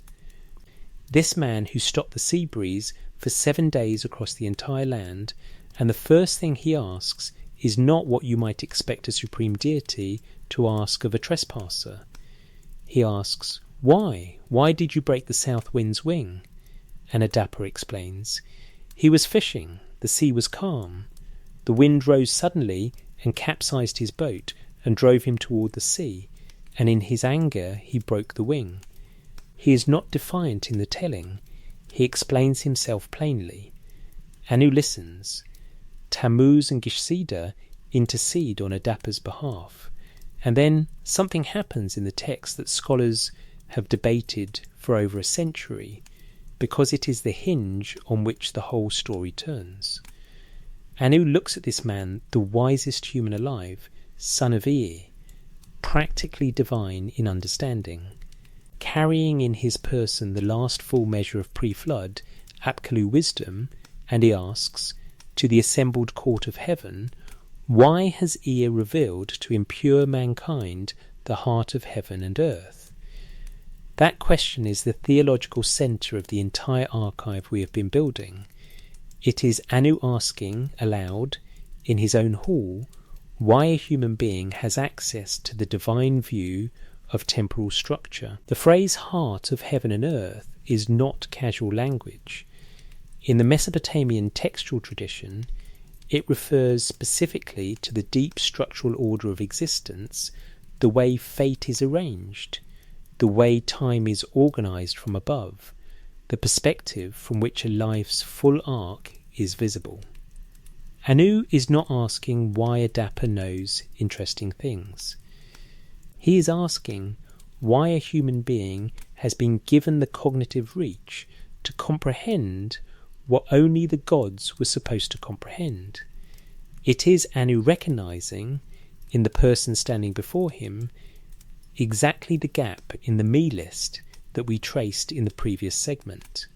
This man who stopped the sea breeze for 7 days across the entire land, and the first thing he asks is not what you might expect a supreme deity to ask of a trespasser. He asks, Why? Why did you break the south wind's wing? And Adappa explains, he was fishing, the sea was calm. The wind rose suddenly and capsized his boat and drove him toward the sea, and in his anger he broke the wing. He is not defiant in the telling. He explains himself plainly. Anu listens. Tammuz and Gishzida intercede on Adappa's behalf. And then something happens in the text that scholars have debated for over a century, because it is the hinge on which the whole story turns. Anu looks at this man, the wisest human alive, son of Ea, practically divine in understanding, carrying in his person the last full measure of pre-flood, Apkallu wisdom, and he asks, to the assembled court of heaven, why has Ea revealed to impure mankind the heart of heaven and earth? That question is the theological centre of the entire archive we have been building. It is Anu asking aloud, in his own hall, why a human being has access to the divine view of temporal structure. The phrase heart of heaven and earth is not casual language. In the Mesopotamian textual tradition, it refers specifically to the deep structural order of existence, the way fate is arranged, the way time is organised from above, the perspective from which a life's full arc is visible. Anu is not asking why Adappa knows interesting things. He is asking why a human being has been given the cognitive reach to comprehend what only the gods were supposed to comprehend. It is Anu recognizing, in the person standing before him, exactly the gap in the me list that we traced in the previous segment.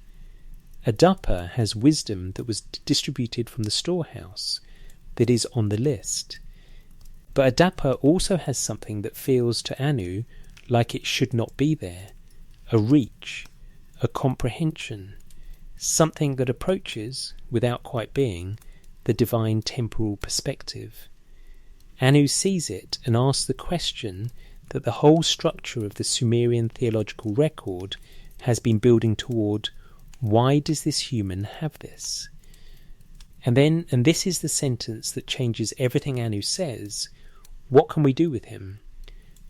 Adapa has wisdom that was distributed from the storehouse, that is on the list. But Adapa also has something that feels to Anu like it should not be there, a reach, a comprehension, something that approaches, without quite being, the divine temporal perspective. Anu sees it and asks the question that the whole structure of the Sumerian theological record has been building toward: why does this human have this? And this is the sentence that changes everything Anu says: what can we do with him?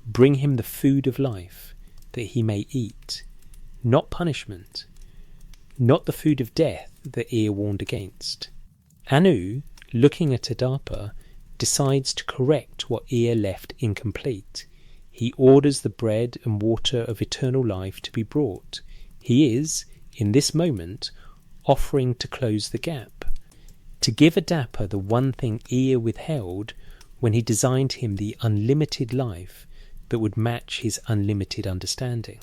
Bring him the food of life, that he may eat, not punishment, not the food of death that Ea warned against. Anu, looking at Adapa, decides to correct what Ea left incomplete. He orders the bread and water of eternal life to be brought. He is, in this moment, offering to close the gap, to give Adapa the one thing Ea withheld when he designed him the unlimited life that would match his unlimited understanding.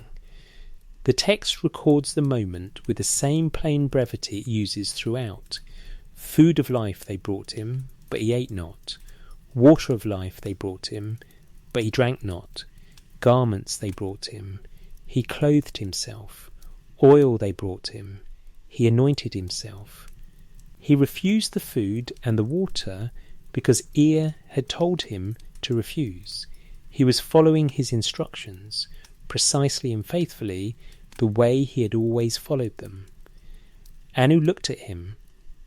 The text records the moment with the same plain brevity it uses throughout. Food of life they brought him, but he ate not. Water of life they brought him, but he drank not. Garments they brought him, he clothed himself. Oil they brought him, he anointed himself. He refused the food and the water because Ea had told him to refuse. He was following his instructions, precisely and faithfully, the way he had always followed them. Anu looked at him,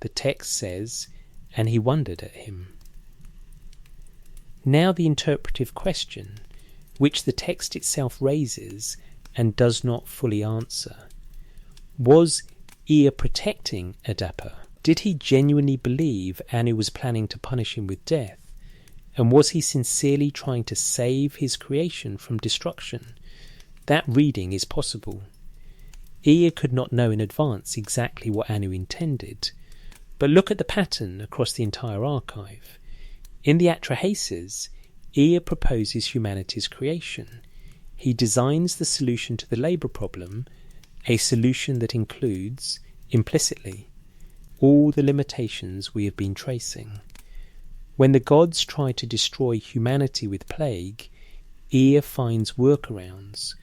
the text says, and he wondered at him. Now the interpretive question, which the text itself raises and does not fully answer. Was Ea protecting Adapa? Did he genuinely believe Anu was planning to punish him with death? And was he sincerely trying to save his creation from destruction? That reading is possible. Ea could not know in advance exactly what Anu intended, but look at the pattern across the entire archive. In the Atrahasis, Ea proposes humanity's creation. He designs the solution to the labour problem, a solution that includes, implicitly, all the limitations we have been tracing. When the gods try to destroy humanity with plague, Ea finds workarounds,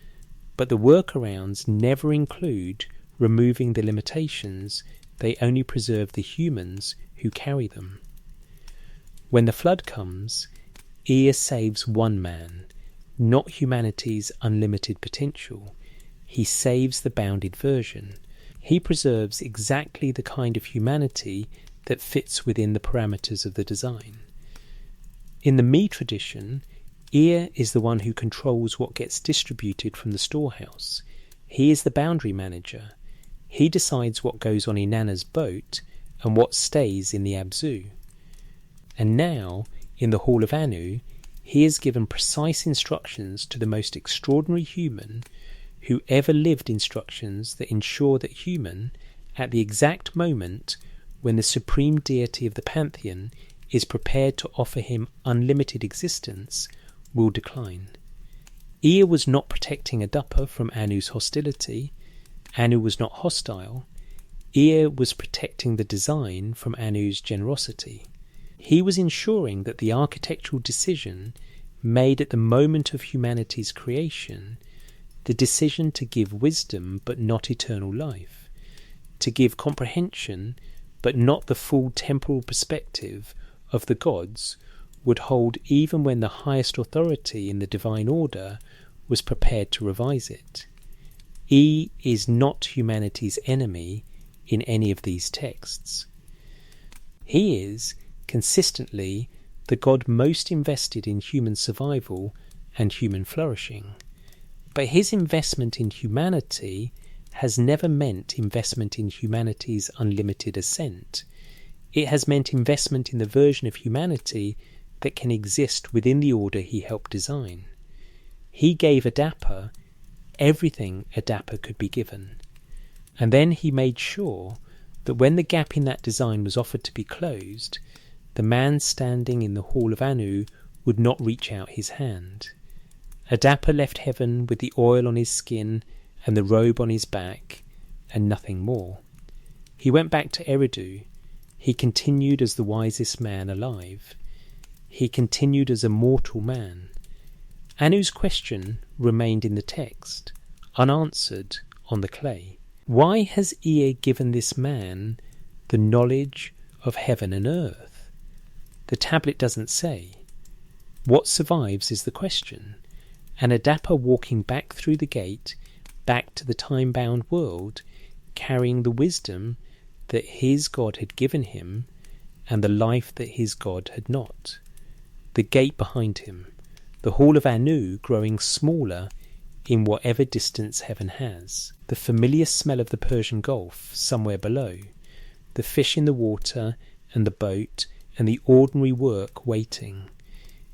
but the workarounds never include removing the limitations, they only preserve the humans who carry them. When the flood comes, Ea saves one man, not humanity's unlimited potential. He saves the bounded version. He preserves exactly the kind of humanity that fits within the parameters of the design. In the Me tradition, Ea is the one who controls what gets distributed from the storehouse. He is the boundary manager. He decides what goes on Inanna's boat and what stays in the Abzu. And now, in the Hall of Anu, he is given precise instructions to the most extraordinary human who ever lived, instructions that ensure that human, at the exact moment when the supreme deity of the pantheon is prepared to offer him unlimited existence, will decline. Ea was not protecting Adapa from Anu's hostility. Anu was not hostile. Ea was protecting the design from Anu's generosity. He was ensuring that the architectural decision made at the moment of humanity's creation, the decision to give wisdom but not eternal life, to give comprehension but not the full temporal perspective of the gods, would hold even when the highest authority in the divine order was prepared to revise it. E is not humanity's enemy in any of these texts. He is, consistently, the god most invested in human survival and human flourishing. But his investment in humanity has never meant investment in humanity's unlimited ascent. It has meant investment in the version of humanity that can exist within the order he helped design. He gave Adapa everything Adapa could be given, and then he made sure that when the gap in that design was offered to be closed, the man standing in the hall of Anu would not reach out his hand. Adapa left heaven with the oil on his skin and the robe on his back, and nothing more. He went back to Eridu. He continued as the wisest man alive. He continued as a mortal man. Anu's question remained in the text, unanswered on the clay. Why has Ea given this man the knowledge of heaven and earth? The tablet doesn't say. What survives is the question, and Adapa walking back through the gate, back to the time-bound world, carrying the wisdom that his God had given him and the life that his God had not. The gate behind him, the hall of Anu growing smaller in whatever distance heaven has, the familiar smell of the Persian Gulf somewhere below, the fish in the water and the boat and the ordinary work waiting.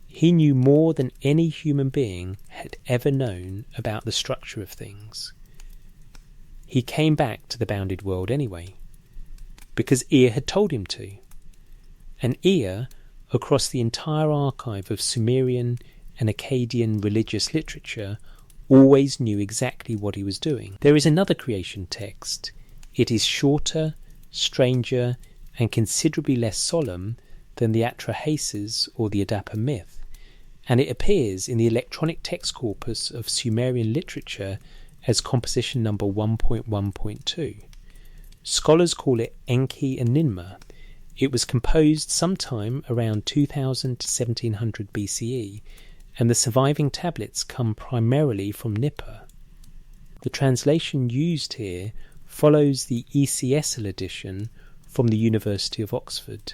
He knew more than any human being had ever known about the structure of things. He came back to the bounded world anyway, because Ea had told him to. And Ea, across the entire archive of Sumerian and Akkadian religious literature, always knew exactly what he was doing. There is another creation text. It is shorter, stranger, and considerably less solemn than the Atrahasis or the Adapa myth, and it appears in the electronic text corpus of Sumerian literature as composition number 1.1.2. Scholars call it Enki and Ninmah. It was composed sometime around 2000 to 1700 BCE, and the surviving tablets come primarily from Nippur. The translation used here follows the ECSL edition from the University of Oxford.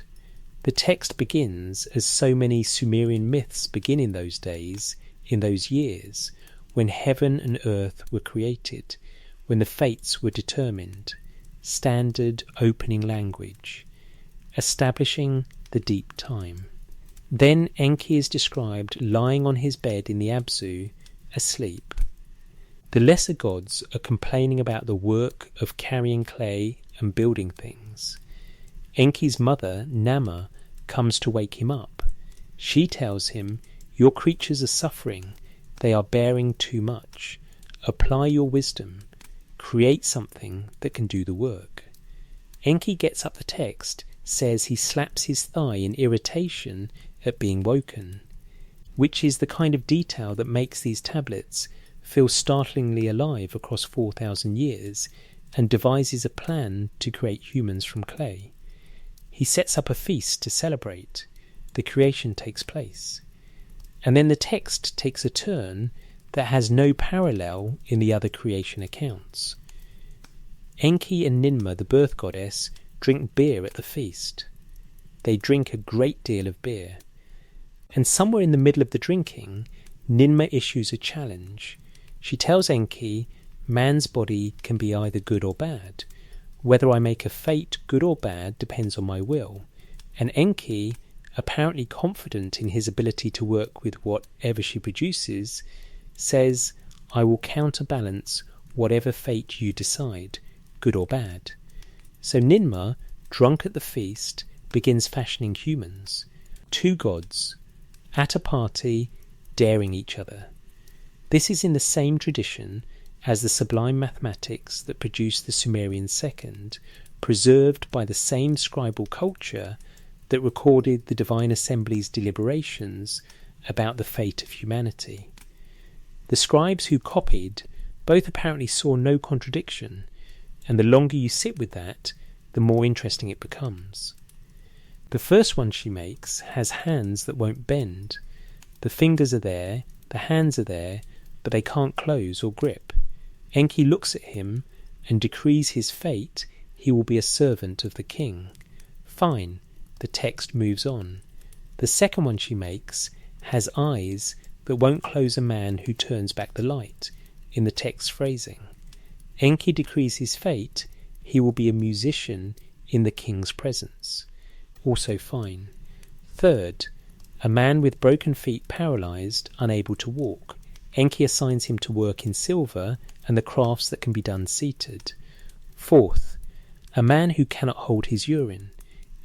The text begins as so many Sumerian myths begin in those days, in those years, when heaven and earth were created, when the fates were determined. Standard opening language, establishing the deep time. Then Enki is described lying on his bed in the Abzu, asleep. The lesser gods are complaining about the work of carrying clay and building things. Enki's mother, Nama, comes to wake him up. She tells him, "Your creatures are suffering. They are bearing too much. Apply your wisdom. Create something that can do the work." Enki gets up the text, says he slaps his thigh in irritation at being woken, which is the kind of detail that makes these tablets feel startlingly alive across 4,000 years, and devises a plan to create humans from clay. He sets up a feast to celebrate. The creation takes place. And then the text takes a turn that has no parallel in the other creation accounts. Enki and Ninmah, the birth goddess, drink beer at the feast. They drink a great deal of beer. And somewhere in the middle of the drinking, Ninmah issues a challenge. She tells Enki, "Man's body can be either good or bad. Whether I make a fate good or bad depends on my will." And Enki, apparently confident in his ability to work with whatever she produces, says, "I will counterbalance whatever fate you decide, good or bad." So Ninmah, drunk at the feast, begins fashioning humans. Two gods, at a party, daring each other. This is in the same tradition as the sublime mathematics that produced the Sumerian second, preserved by the same scribal culture that recorded the Divine Assembly's deliberations about the fate of humanity. The scribes who copied both apparently saw no contradiction, and the longer you sit with that, the more interesting it becomes. The first one she makes has hands that won't bend. The fingers are there, the hands are there, but they can't close or grip. Enki looks at him and decrees his fate. He will be a servant of the king. Fine, the text moves on. The second one she makes has eyes that won't close a man who turns back the light, in the text phrasing. Enki decrees his fate. He will be a musician in the king's presence. Also fine. Third, a man with broken feet, paralysed, unable to walk. Enki assigns him to work in silver and the crafts that can be done seated. Fourth, a man who cannot hold his urine.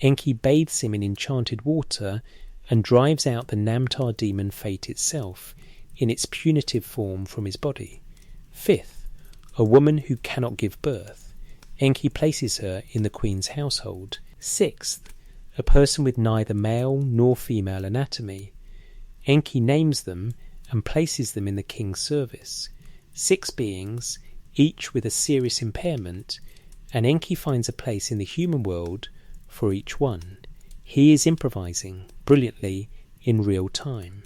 Enki bathes him in enchanted water and drives out the Namtar demon Fate itself in its punitive form from his body. Fifth, a woman who cannot give birth. Enki places her in the queen's household. Sixth, a person with neither male nor female anatomy. Enki names them and places them in the king's service. 6 beings, each with a serious impairment, and Enki finds a place in the human world for each one. He is improvising brilliantly in real time.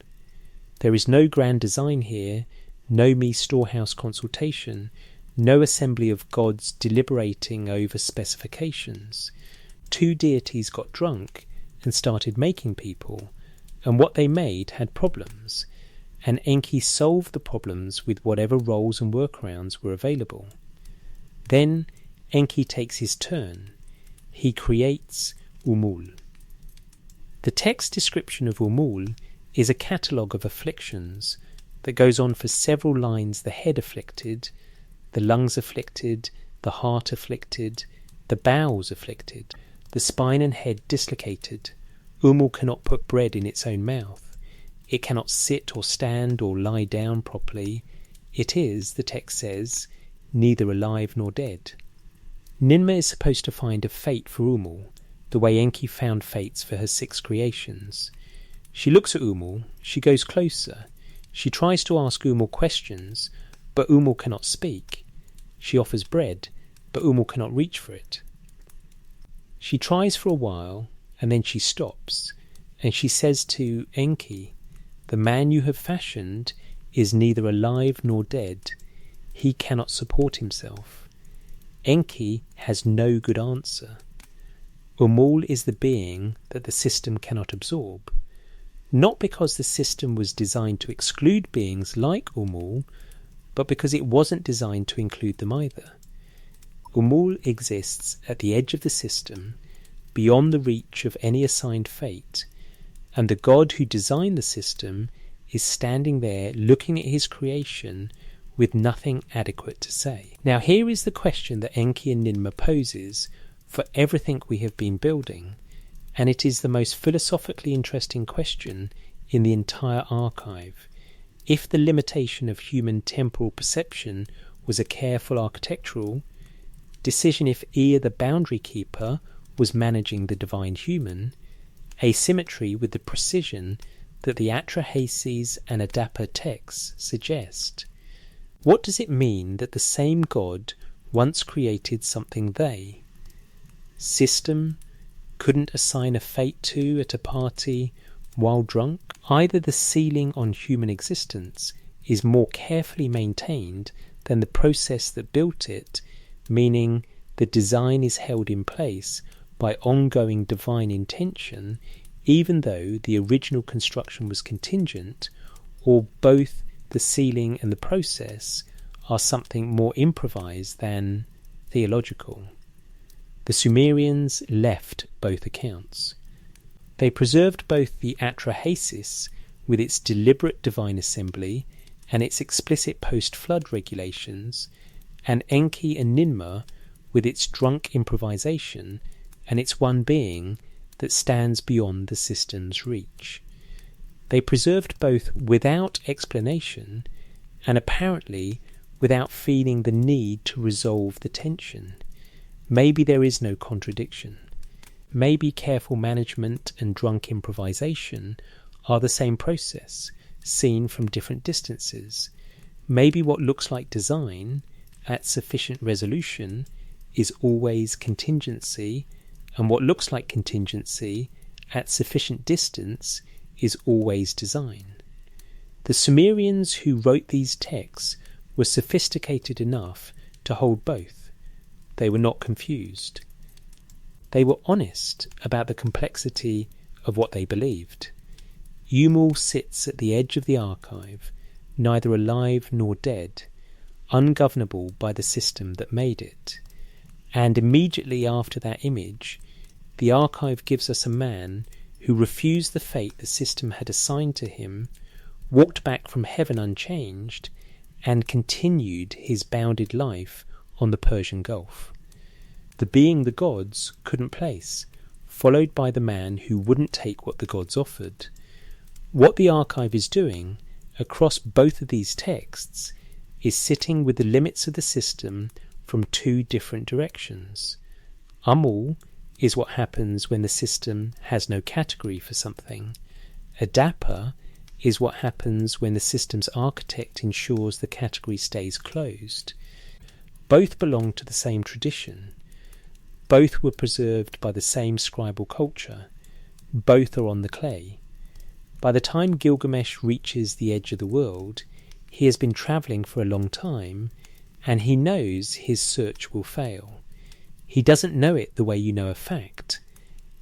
There is no grand design here, no me storehouse consultation, no assembly of gods deliberating over specifications. 2 deities got drunk and started making people, and what they made had problems, and Enki solved the problems with whatever roles and workarounds were available. Then Enki takes his turn. He creates Umul. The text description of Umul is a catalogue of afflictions that goes on for several lines: the head afflicted, the lungs afflicted, the heart afflicted, the bowels afflicted, the spine and head dislocated. Umul cannot put bread in its own mouth. It cannot sit or stand or lie down properly. It is, the text says, neither alive nor dead. Ninmah is supposed to find a fate for Umul, the way Enki found fates for her 6 creations. She looks at Umul, she goes closer, she tries to ask Umul questions, but Umul cannot speak. She offers bread, but Umul cannot reach for it. She tries for a while, and then she stops, and she says to Enki, "The man you have fashioned is neither alive nor dead. He cannot support himself." Enki has no good answer. Umul is the being that the system cannot absorb, not because the system was designed to exclude beings like Umul, but because it wasn't designed to include them either. Umul exists at the edge of the system, beyond the reach of any assigned fate, and the God who designed the system is standing there looking at his creation with nothing adequate to say. Now here is the question that Enki and Ninmah poses for everything we have been building, and it is the most philosophically interesting question in the entire archive. If the limitation of human temporal perception was a careful architectural decision, if Ea the boundary keeper was managing the divine human, asymmetry with the precision that the Atrahasis and Adapa texts suggest. What does it mean that the same God once created something they, system, couldn't assign a fate to at a party while drunk? Either the ceiling on human existence is more carefully maintained than the process that built it, meaning the design is held in place by ongoing divine intention, even though the original construction was contingent, or both the ceiling and the process are something more improvised than theological. The Sumerians left both accounts. They preserved both the Atrahasis with its deliberate divine assembly and its explicit post-flood regulations, and Enki and Ninmah with its drunk improvisation and its one being that stands beyond the system's reach. They preserved both without explanation and apparently without feeling the need to resolve the tension. Maybe there is no contradiction. Maybe careful management and drunk improvisation are the same process, seen from different distances. Maybe what looks like design at sufficient resolution is always contingency, and what looks like contingency at sufficient distance is always design. The Sumerians who wrote these texts were sophisticated enough to hold both. They were not confused. They were honest about the complexity of what they believed. Umul sits at the edge of the archive, neither alive nor dead, ungovernable by the system that made it. And immediately after that image, the archive gives us a man who refused the fate the system had assigned to him, walked back from heaven unchanged, and continued his bounded life on the Persian Gulf. The being the gods couldn't place, followed by the man who wouldn't take what the gods offered. What the archive is doing across both of these texts is sitting with the limits of the system from two different directions. Amul is what happens when the system has no category for something. Adapa is what happens when the system's architect ensures the category stays closed. Both belong to the same tradition. Both were preserved by the same scribal culture. Both are on the clay. By the time Gilgamesh reaches the edge of the world, he has been travelling for a long time, and he knows his search will fail. He doesn't know it the way you know a fact.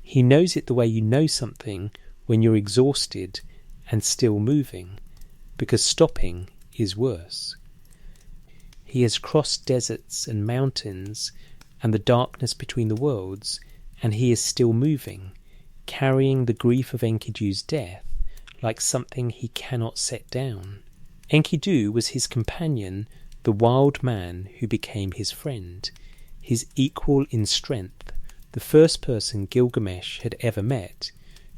He knows it the way you know something when you're exhausted and still moving, because stopping is worse. He has crossed deserts and mountains and the darkness between the worlds, and he is still moving, carrying the grief of Enkidu's death like something he cannot set down. Enkidu was his companion, the wild man who became his friend, his equal in strength, the first person Gilgamesh had ever met,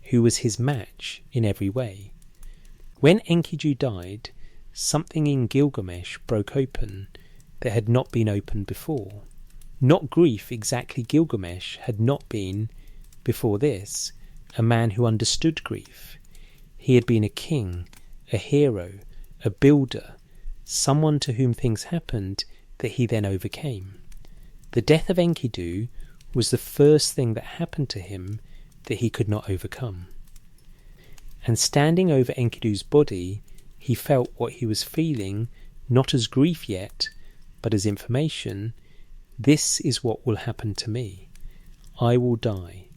who was his match in every way. When Enkidu died, something in Gilgamesh broke open that had not been opened before. Not grief exactly. Gilgamesh had not been, before this, a man who understood grief. He had been a king, a hero, a builder, someone to whom things happened that he then overcame. The death of Enkidu was the first thing that happened to him that he could not overcome. And standing over Enkidu's body, he felt what he was feeling, not as grief yet, but as information. This is what will happen to me. I will die.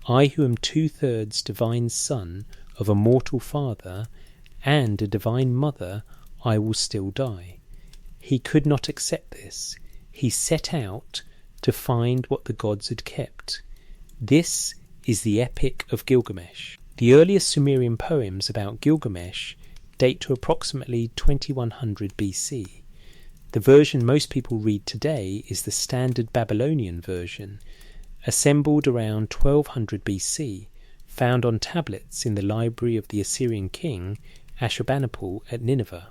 I who am 2/3 divine son of a mortal father and a divine mother, I will still die. He could not accept this. He set out to find what the gods had kept. This is the Epic of Gilgamesh. The earliest Sumerian poems about Gilgamesh date to approximately 2100 BC. The version most people read today is the standard Babylonian version, assembled around 1200 BC, found on tablets in the library of the Assyrian king Ashurbanipal at Nineveh.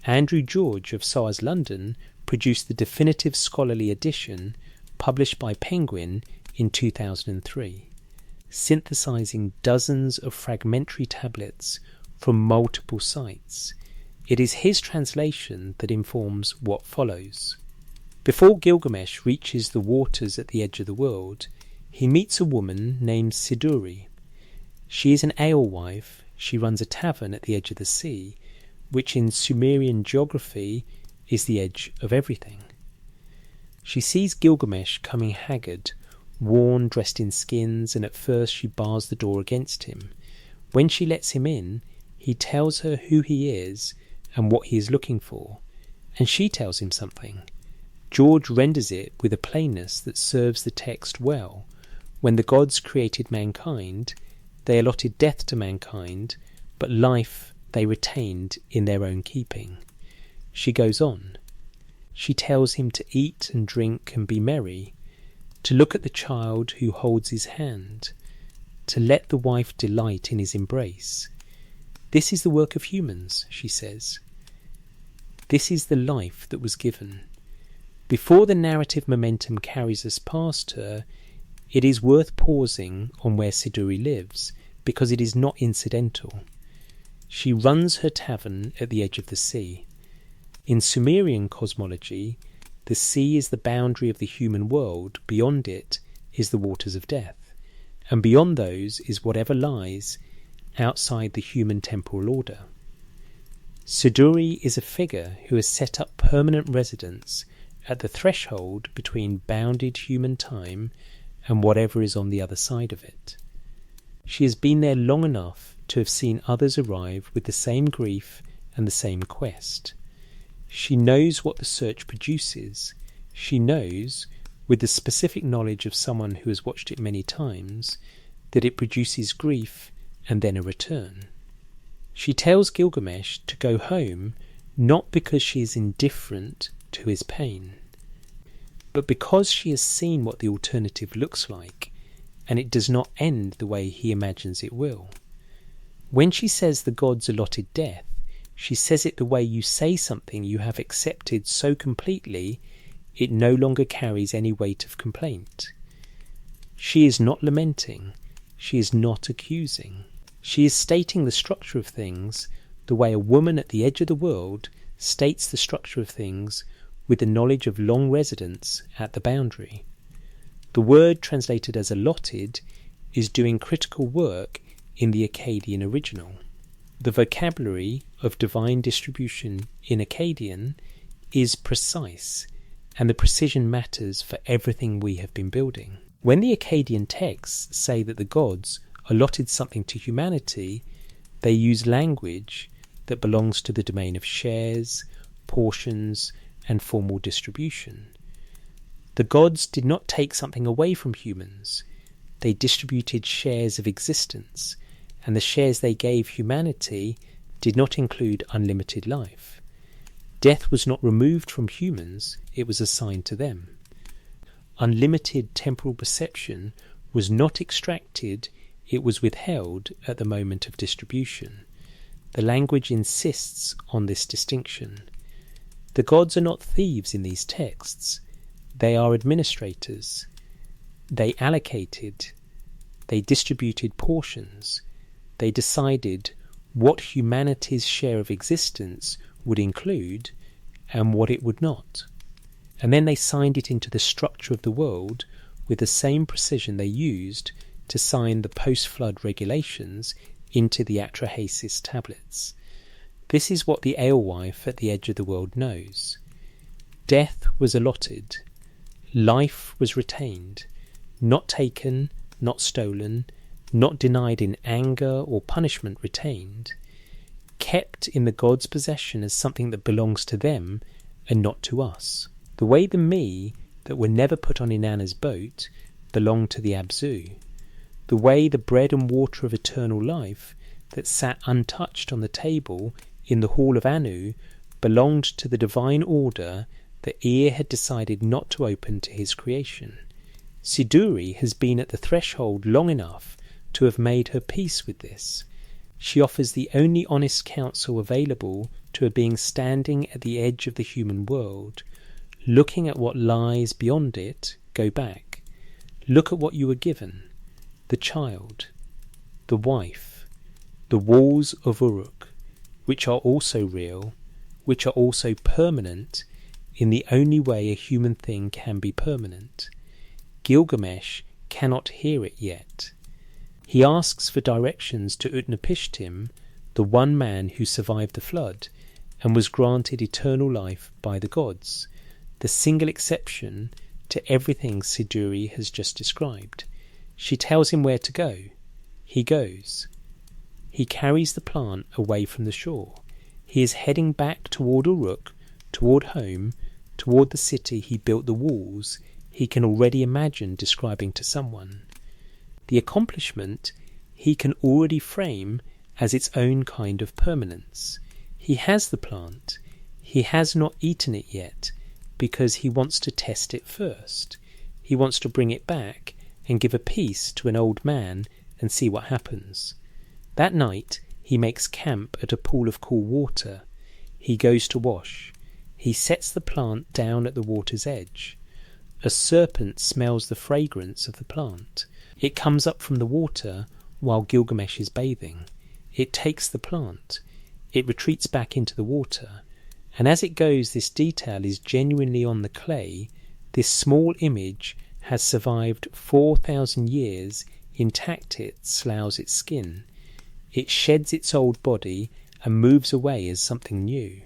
Andrew George of SOAS London produced the definitive scholarly edition published by Penguin in 2003, synthesizing dozens of fragmentary tablets from multiple sites. It is his translation that informs what follows. Before Gilgamesh reaches the waters at the edge of the world, he meets a woman named Siduri. She is an alewife. She runs a tavern at the edge of the sea, which in Sumerian geography is the edge of everything. She sees Gilgamesh coming haggard, worn, dressed in skins, and at first she bars the door against him. When she lets him in, he tells her who he is and what he is looking for, and she tells him something. George renders it with a plainness that serves the text well. When the gods created mankind, they allotted death to mankind, but life they retained in their own keeping. She goes on. She tells him to eat and drink and be merry, to look at the child who holds his hand, to let the wife delight in his embrace. This is the work of humans, she says. This is the life that was given. Before the narrative momentum carries us past her, it is worth pausing on where Siduri lives, because it is not incidental. She runs her tavern at the edge of the sea. In Sumerian cosmology, the sea is the boundary of the human world. Beyond it is the waters of death, and beyond those is whatever lies outside the human temporal order. Siduri is a figure who has set up permanent residence at the threshold between bounded human time and whatever is on the other side of it. She has been there long enough to have seen others arrive with the same grief and the same quest. She knows what the search produces. She knows, with the specific knowledge of someone who has watched it many times, that it produces grief and then a return. She tells Gilgamesh to go home not because she is indifferent to his pain, but because she has seen what the alternative looks like, and it does not end the way he imagines it will. When she says the gods allotted death, she says it the way you say something you have accepted so completely it no longer carries any weight of complaint. She is not lamenting, she is not accusing. She is stating the structure of things the way a woman at the edge of the world states the structure of things with the knowledge of long residence at the boundary. The word translated as allotted is doing critical work in the Akkadian original. The vocabulary of divine distribution in Akkadian is precise, and the precision matters for everything we have been building. When the Akkadian texts say that the gods allotted something to humanity, they use language that belongs to the domain of shares, portions, and formal distribution. The gods did not take something away from humans. They distributed shares of existence, and the shares they gave humanity did not include unlimited life. Death was not removed from humans, it was assigned to them. Unlimited temporal perception was not extracted, it was withheld at the moment of distribution. The language insists on this distinction. The gods are not thieves in these texts. They are administrators. They allocated. They distributed portions. They decided what humanity's share of existence would include and what it would not. And then they signed it into the structure of the world with the same precision they used to sign the post-flood regulations into the Atrahasis tablets. This is what the alewife at the edge of the world knows. Death was allotted. Life was retained. Not taken, not stolen, not denied in anger or punishment, retained. Kept in the gods' possession as something that belongs to them and not to us. The way the me that were never put on Inanna's boat belonged to the Abzu. The way the bread and water of eternal life that sat untouched on the table in the hall of Anu belonged to the divine order that Ea had decided not to open to his creation. Siduri has been at the threshold long enough to have made her peace with this. She offers the only honest counsel available to a being standing at the edge of the human world. Looking at what lies beyond it, go back. Look at what you were given. The child, the wife, the walls of Uruk, which are also real, which are also permanent, in the only way a human thing can be permanent. Gilgamesh cannot hear it yet. He asks for directions to Utnapishtim, the one man who survived the flood, and was granted eternal life by the gods, the single exception to everything Siduri has just described. She tells him where to go. He goes. He carries the plant away from the shore. He is heading back toward Uruk, toward home, toward the city he built the walls he can already imagine describing to someone. The accomplishment he can already frame as its own kind of permanence. He has the plant. He has not eaten it yet because he wants to test it first. He wants to bring it back and give a piece to an old man and see what happens. That night he makes camp at a pool of cool water. He goes to wash. He sets the plant down at the water's edge. A serpent smells the fragrance of the plant. It comes up from the water while Gilgamesh is bathing. It takes the plant. It retreats back into the water. And as it goes, this detail is genuinely on the clay. This small image has survived 4,000 years intact. It sloughs its skin. It sheds its old body and moves away as something new.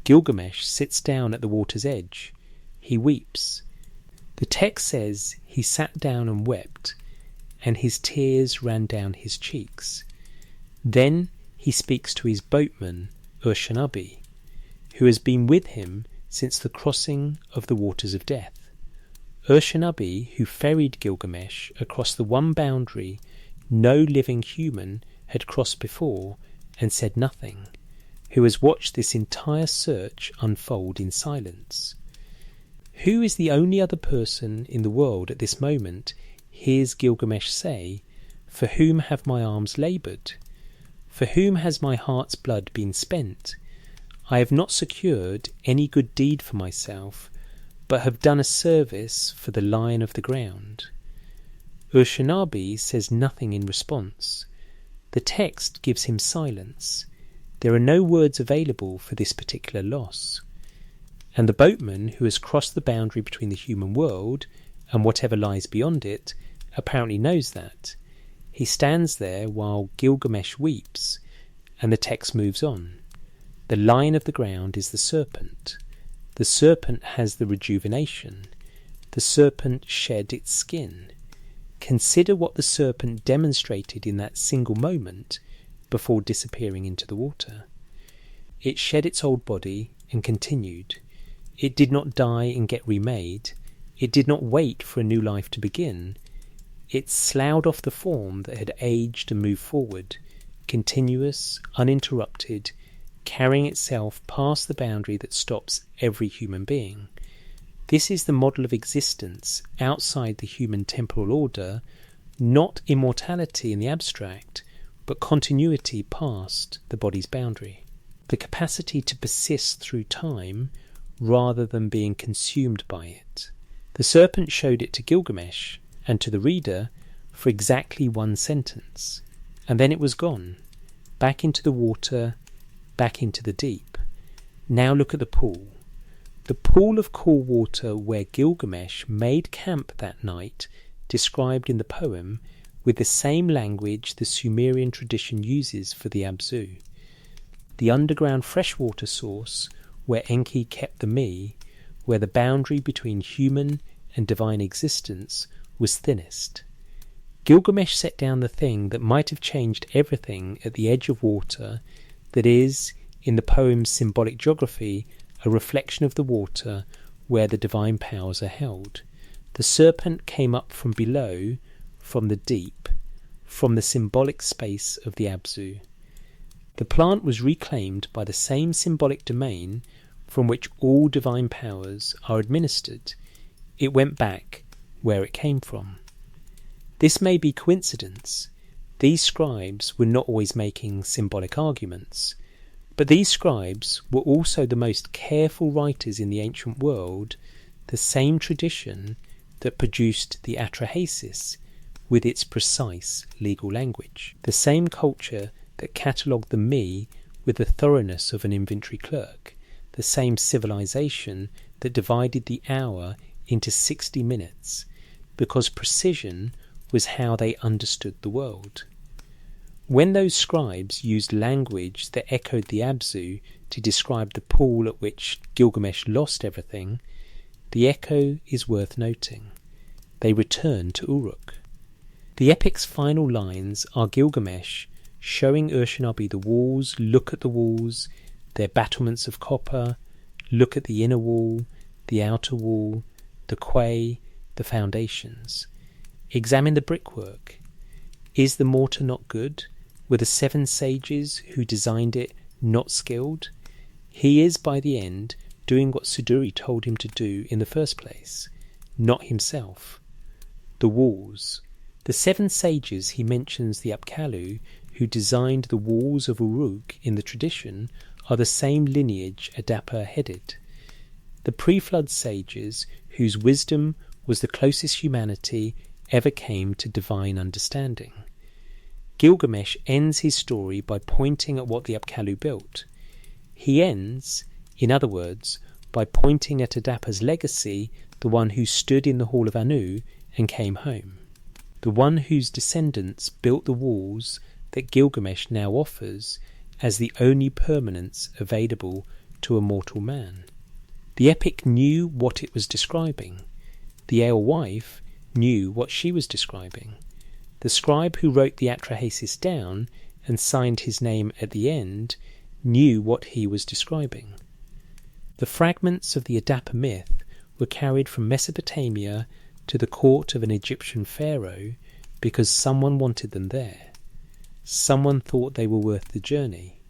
Gilgamesh sits down at the water's edge. He weeps. The text says he sat down and wept, and his tears ran down his cheeks. Then he speaks to his boatman, Urshanabi, who has been with him since the crossing of the waters of death. Urshanabi, who ferried Gilgamesh across the one boundary no living human had crossed before and said nothing, who has watched this entire search unfold in silence. Who is the only other person in the world at this moment hears Gilgamesh say, "For whom have my arms laboured? For whom has my heart's blood been spent? I have not secured any good deed for myself, but have done a service for the lion of the ground." Urshanabi says nothing in response. The text gives him silence. There are no words available for this particular loss. And the boatman who has crossed the boundary between the human world and whatever lies beyond it apparently knows that. He stands there while Gilgamesh weeps, and the text moves on. The lion of the ground is the serpent. The serpent has the rejuvenation. The serpent shed its skin. Consider what the serpent demonstrated in that single moment before disappearing into the water. It shed its old body and continued. It did not die and get remade. It did not wait for a new life to begin. It sloughed off the form that had aged and moved forward, continuous, uninterrupted, carrying itself past the boundary that stops every human being. This is the model of existence outside the human temporal order, not immortality in the abstract, but continuity past the body's boundary. The capacity to persist through time rather than being consumed by it. The serpent showed it to Gilgamesh and to the reader for exactly one sentence, and then it was gone, back into the water, back into the deep. Now look at the pool. The pool of cool water where Gilgamesh made camp that night, described in the poem with the same language the Sumerian tradition uses for the Abzu. The underground freshwater source where Enki kept the me, where the boundary between human and divine existence was thinnest. Gilgamesh set down the thing that might have changed everything at the edge of water, that is, in the poem's symbolic geography, a reflection of the water where the divine powers are held. The serpent came up from below, from the deep, from the symbolic space of the Abzu. The plant was reclaimed by the same symbolic domain from which all divine powers are administered. It went back where it came from. This may be coincidence. These scribes were not always making symbolic arguments, but these scribes were also the most careful writers in the ancient world, the same tradition that produced the Atrahasis with its precise legal language, the same culture that catalogued the me with the thoroughness of an inventory clerk, the same civilization that divided the hour into 60 minutes, because precision was how they understood the world. When those scribes used language that echoed the Abzu to describe the pool at which Gilgamesh lost everything, the echo is worth noting. They return to Uruk. The epic's final lines are Gilgamesh showing Urshanabi the walls, look at the walls, their battlements of copper, look at the inner wall, the outer wall, the quay, the foundations. Examine the brickwork. Is the mortar not good? Were the 7 sages who designed it not skilled? He is, by the end, doing what Suduri told him to do in the first place, not himself. The walls. The 7 sages he mentions, the Apkallu, who designed the walls of Uruk in the tradition, are the same lineage Adapa headed. The pre-flood sages, whose wisdom was the closest humanity ever came to divine understanding. Gilgamesh ends his story by pointing at what the Apkallu built. He ends, in other words, by pointing at Adapa's legacy, the one who stood in the hall of Anu and came home, the one whose descendants built the walls that Gilgamesh now offers as the only permanence available to a mortal man. The epic knew what it was describing. The alewife knew what she was describing. The scribe who wrote the Atrahasis down and signed his name at the end knew what he was describing. The fragments of the Adapa myth were carried from Mesopotamia to the court of an Egyptian pharaoh because someone wanted them there. Someone thought they were worth the journey.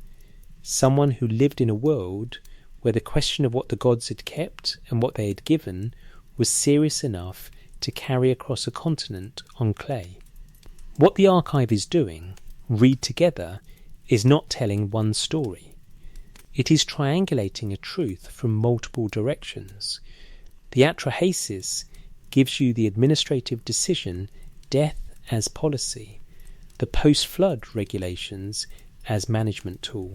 Someone who lived in a world where the question of what the gods had kept and what they had given was serious enough to carry across a continent on clay. What the archive is doing, read together, is not telling one story. It is triangulating a truth from multiple directions. The atrahasis gives you the administrative decision, death as policy, the post-flood regulations as management tool.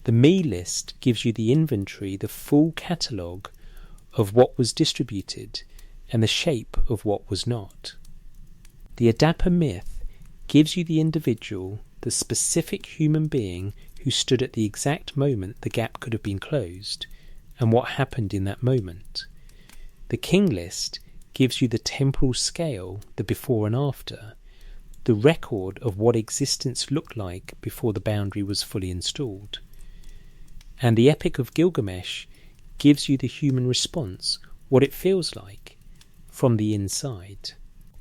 The me list gives you the inventory, the full catalogue of what was distributed and the shape of what was not. The Adapa myth gives you the individual, the specific human being who stood at the exact moment the gap could have been closed, and what happened in that moment. The king list gives you the temporal scale, the before and after, the record of what existence looked like before the boundary was fully installed. And the Epic of Gilgamesh gives you the human response, what it feels like, from the inside.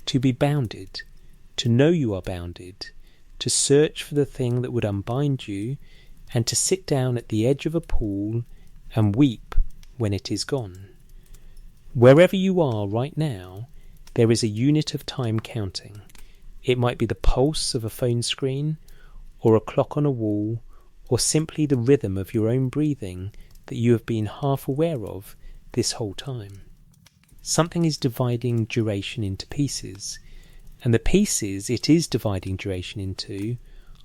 To be bounded, to know you are bounded, to search for the thing that would unbind you, and to sit down at the edge of a pool and weep when it is gone. Wherever you are right now, there is a unit of time counting. It might be the pulse of a phone screen, or a clock on a wall, or simply the rhythm of your own breathing that you have been half aware of this whole time. Something is dividing duration into pieces, and the pieces it is dividing duration into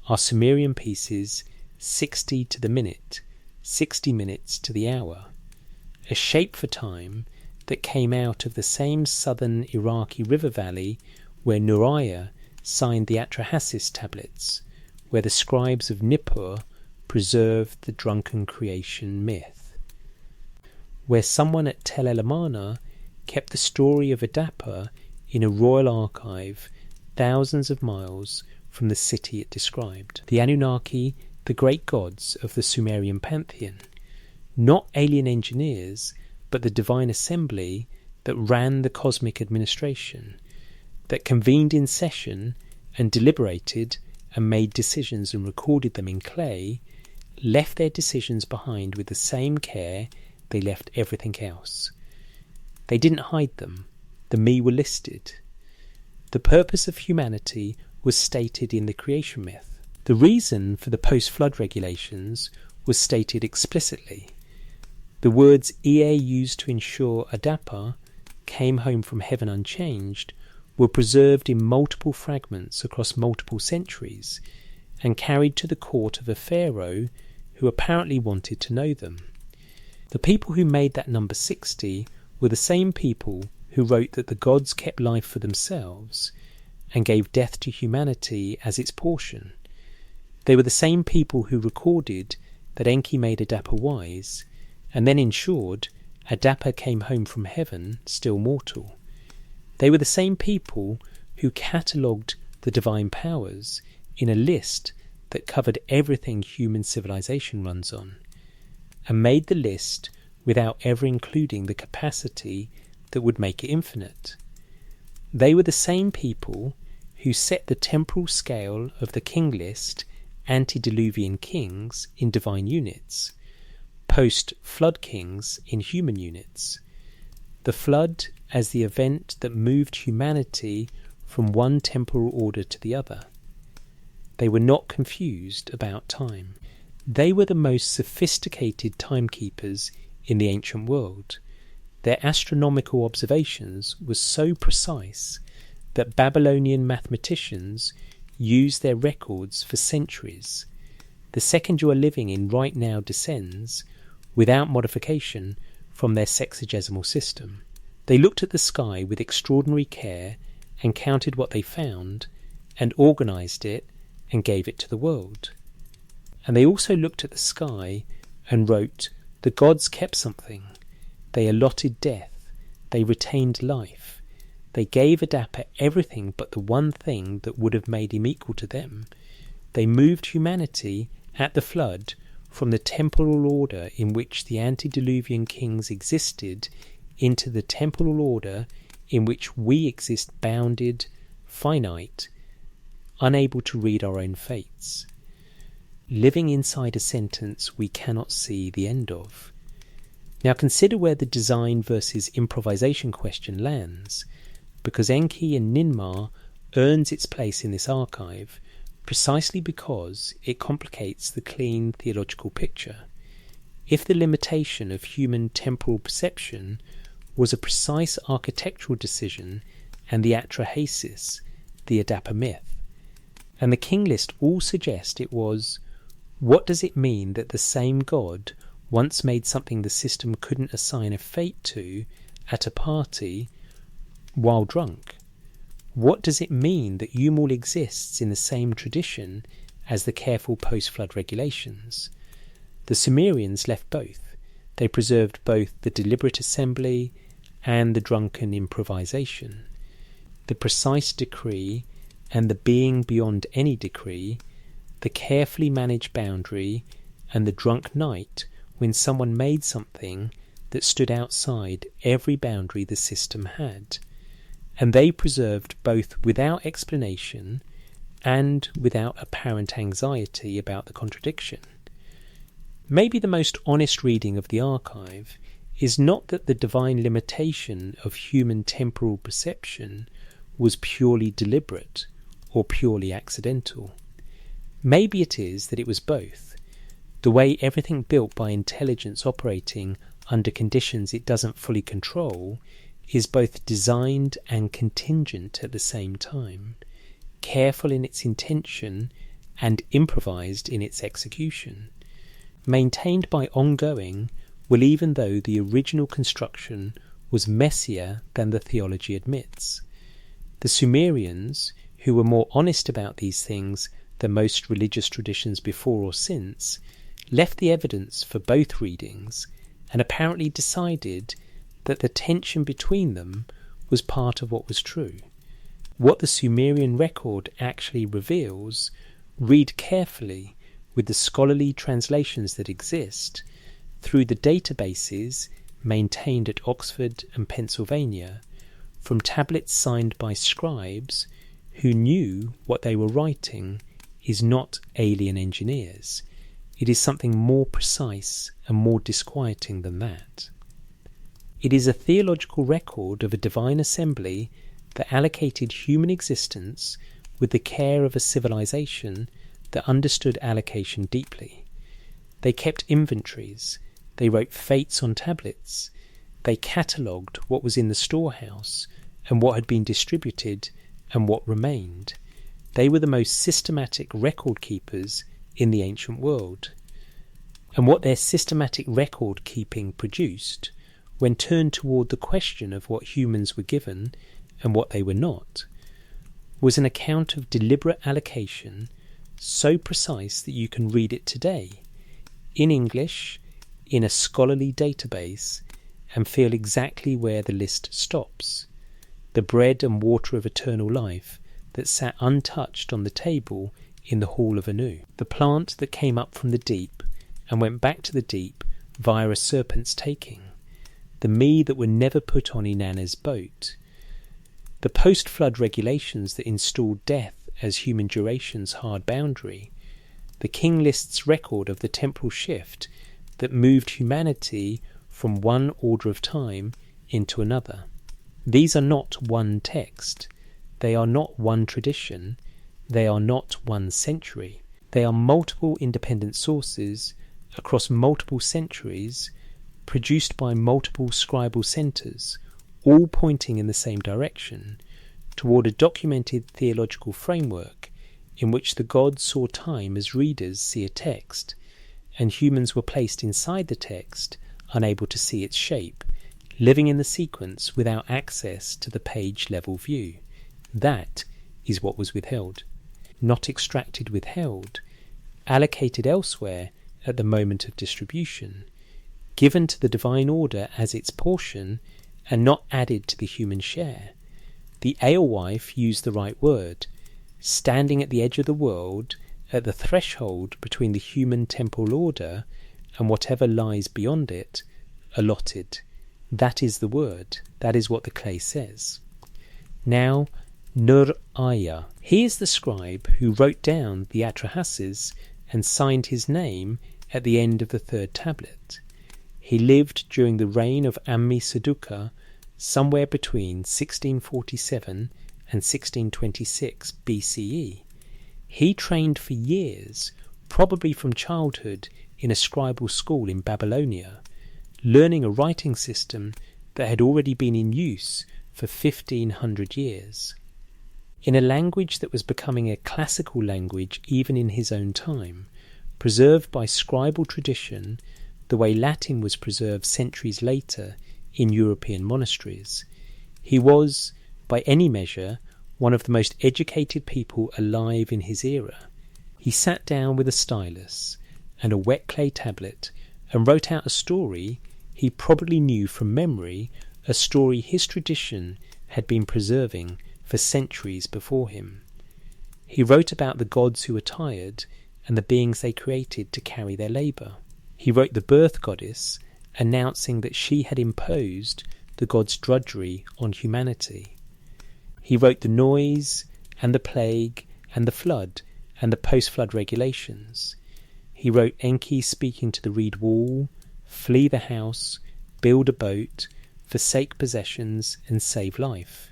are Sumerian pieces 60 to the minute, 60 minutes to the hour, a shape for time that came out of the same southern Iraqi river valley where Nuriah signed the Atrahasis tablets, where the scribes of Nippur preserved the drunken creation myth, where someone at Tel El Amarna kept the story of Adapa in a royal archive thousands of miles from the city it described. The Anunnaki, the great gods of the Sumerian pantheon, not alien engineers, but the divine assembly that ran the cosmic administration, that convened in session and deliberated and made decisions and recorded them in clay, left their decisions behind with the same care they left everything else. They didn't hide them. The me were listed. The purpose of humanity was stated in the creation myth. The reason for the post-flood regulations was stated explicitly. The words Ea used to ensure Adapa came home from heaven unchanged were preserved in multiple fragments across multiple centuries and carried to the court of a pharaoh who apparently wanted to know them. The people who made that number 60 were the same people who wrote that the gods kept life for themselves and gave death to humanity as its portion. They were the same people who recorded that Enki made Adapa wise and then ensured Adapa came home from heaven still mortal. They were the same people who catalogued the divine powers in a list that covered everything human civilization runs on, and made the list without ever including the capacity that would make it infinite. They were the same people who set the temporal scale of the king list antediluvian kings in divine units, post-flood kings in human units, the flood as the event that moved humanity from one temporal order to the other. They were not confused about time. They were the most sophisticated timekeepers in the ancient world. Their astronomical observations were so precise that Babylonian mathematicians used their records for centuries. The second you are living in right now descends, without modification, from their sexagesimal system. They looked at the sky with extraordinary care and counted what they found and organised it and gave it to the world. And they also looked at the sky and wrote, the gods kept something. They allotted death. They retained life. They gave Adapa everything but the one thing that would have made him equal to them. They moved humanity at the flood from the temporal order in which the antediluvian kings existed into the temporal order in which we exist bounded, finite, unable to read our own fates, living inside a sentence we cannot see the end of. Now consider where the design versus improvisation question lands. because Enki and Ninmar earns its place in this archive precisely because it complicates the clean theological picture. If the limitation of human temporal perception was a precise architectural decision and the atrahasis, the Adapa myth, and the king list all suggest it was, what does it mean that the same God once made something the system couldn't assign a fate to at a party while drunk? What does it mean that Yumul exists in the same tradition as the careful post-flood regulations? The Sumerians left both. They preserved both the deliberate assembly and the drunken improvisation. The precise decree and the being beyond any decree, the carefully managed boundary and the drunk night when someone made something that stood outside every boundary the system had. And they preserved both without explanation and without apparent anxiety about the contradiction. Maybe the most honest reading of the archive is not that the divine limitation of human temporal perception was purely deliberate or purely accidental. Maybe it is that it was both. The way everything built by intelligence operating under conditions it doesn't fully control is both designed and contingent at the same time, careful in its intention and improvised in its execution, maintained by ongoing, well, even though the original construction was messier than the theology admits. The Sumerians, who were more honest about these things than most religious traditions before or since, left the evidence for both readings and apparently decided that the tension between them was part of what was true. What the Sumerian record actually reveals, read carefully with the scholarly translations that exist through the databases maintained at Oxford and Pennsylvania, from tablets signed by scribes who knew what they were writing, is not alien engineers. It is something more precise and more disquieting than that. It is a theological record of a divine assembly that allocated human existence with the care of a civilization that understood allocation deeply. They kept inventories, they wrote fates on tablets, they catalogued what was in the storehouse and what had been distributed and what remained. They were the most systematic record keepers in the ancient world. And what their systematic record keeping produced, when turned toward the question of what humans were given and what they were not, was an account of deliberate allocation so precise that you can read it today, in English, in a scholarly database, and feel exactly where the list stops. The bread and water of eternal life that sat untouched on the table in the hall of Anu. The plant that came up from the deep and went back to the deep via a serpent's taking. The me that were never put on Inanna's boat. The post-flood regulations that installed death as human duration's hard boundary. The king list's record of the temporal shift that moved humanity from one order of time into another. These are not one text. They are not one tradition. They are not one century. They are multiple independent sources across multiple centuries, produced by multiple scribal centres, all pointing in the same direction, toward a documented theological framework in which the gods saw time as readers see a text, and humans were placed inside the text, unable to see its shape, living in the sequence without access to the page-level view. That is what was withheld. Not extracted, withheld, allocated elsewhere at the moment of distribution, given to the divine order as its portion, and not added to the human share. The alewife used the right word, standing at the edge of the world, at the threshold between the human temporal order and whatever lies beyond it, allotted. That is the word. That is what the clay says. Now, Nur-Aya. He is the scribe who wrote down the Atrahasis and signed his name at the end of the third tablet. He lived during the reign of Ammi Saduqa, somewhere between 1647 and 1626 BCE. He trained for years, probably from childhood, in a scribal school in Babylonia, learning a writing system that had already been in use for 1500 years. In a language that was becoming a classical language even in his own time, preserved by scribal tradition the way Latin was preserved centuries later in European monasteries, he was, by any measure, one of the most educated people alive in his era. He sat down with a stylus and a wet clay tablet and wrote out a story he probably knew from memory, a story his tradition had been preserving for centuries before him. He wrote about the gods who were tired and the beings they created to carry their labour. He wrote the birth goddess, announcing that she had imposed the gods' drudgery on humanity. He wrote the noise and the plague and the flood and the post-flood regulations. He wrote Enki speaking to the reed wall, flee the house, build a boat, forsake possessions and save life.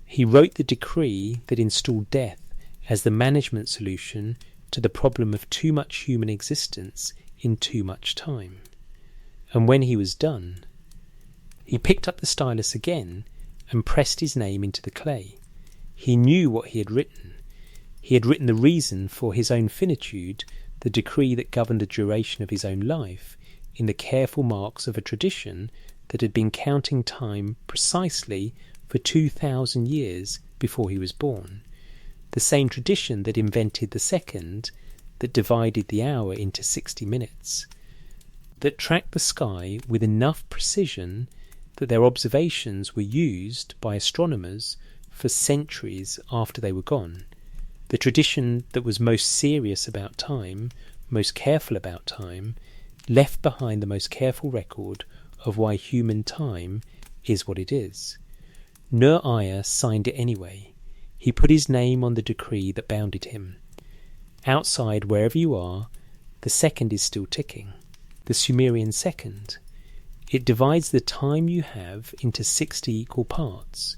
He wrote the decree that installed death as the management solution to the problem of too much human existence in too much time. And when he was done, he picked up the stylus again and pressed his name into the clay. He knew what he had written. He had written the reason for his own finitude, the decree that governed the duration of his own life, in the careful marks of a tradition that had been counting time precisely for 2,000 years before he was born, the same tradition that invented the second, that divided the hour into 60 minutes, that tracked the sky with enough precision that their observations were used by astronomers for centuries after they were gone, the tradition that was most serious about time, most careful about time, left behind the most careful record of why human time is what it is. Nur-Aya signed it anyway. He put his name on the decree that bounded him. Outside, wherever you are, the second is still ticking. The Sumerian second. It divides the time you have into 60 equal parts,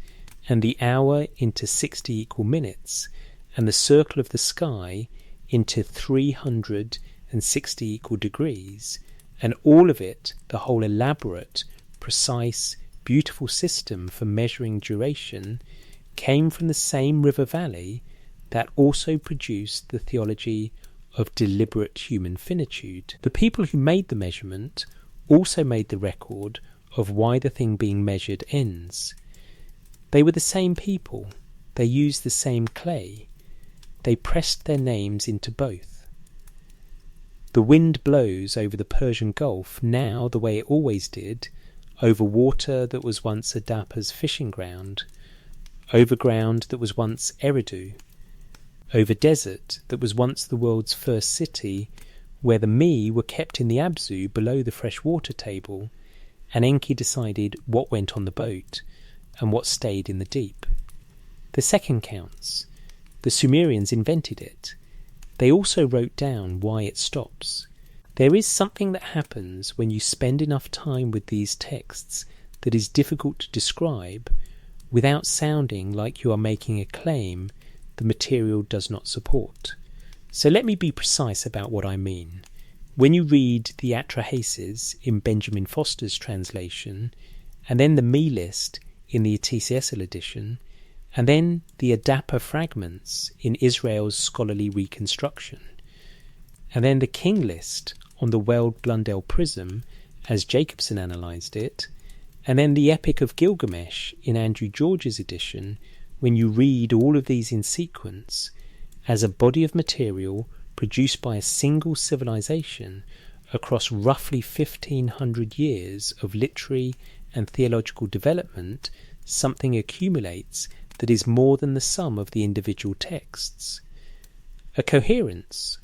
and the hour into 60 equal minutes, and the circle of the sky into 360 equal degrees, and all of it, the whole elaborate, precise, beautiful system for measuring duration, came from the same river valley that also produced the theology of deliberate human finitude. The people who made the measurement also made the record of why the thing being measured ends. They were the same people. They used the same clay. They pressed their names into both. The wind blows over the Persian Gulf now the way it always did, over water that was once Adapa's fishing ground, over ground that was once Eridu, over desert that was once the world's first city, where the Mi were kept in the Abzu below the fresh water table, and Enki decided what went on the boat and what stayed in the deep. The second counts. The Sumerians invented it. They also wrote down why it stops. There is something that happens when you spend enough time with these texts that is difficult to describe without sounding like you are making a claim the material does not support. So let me be precise about what I mean. When you read the Atrahasis in Benjamin Foster's translation, and then the Me list in the TCSL edition, and then the Adapa fragments in Israel's scholarly reconstruction, and then the King list on the Weld Blundell Prism as Jacobson analysed it, and then the Epic of Gilgamesh in Andrew George's edition, when you read all of these in sequence as a body of material produced by a single civilization across roughly 1,500 years of literary and theological development, something accumulates that is more than the sum of the individual texts. A coherence,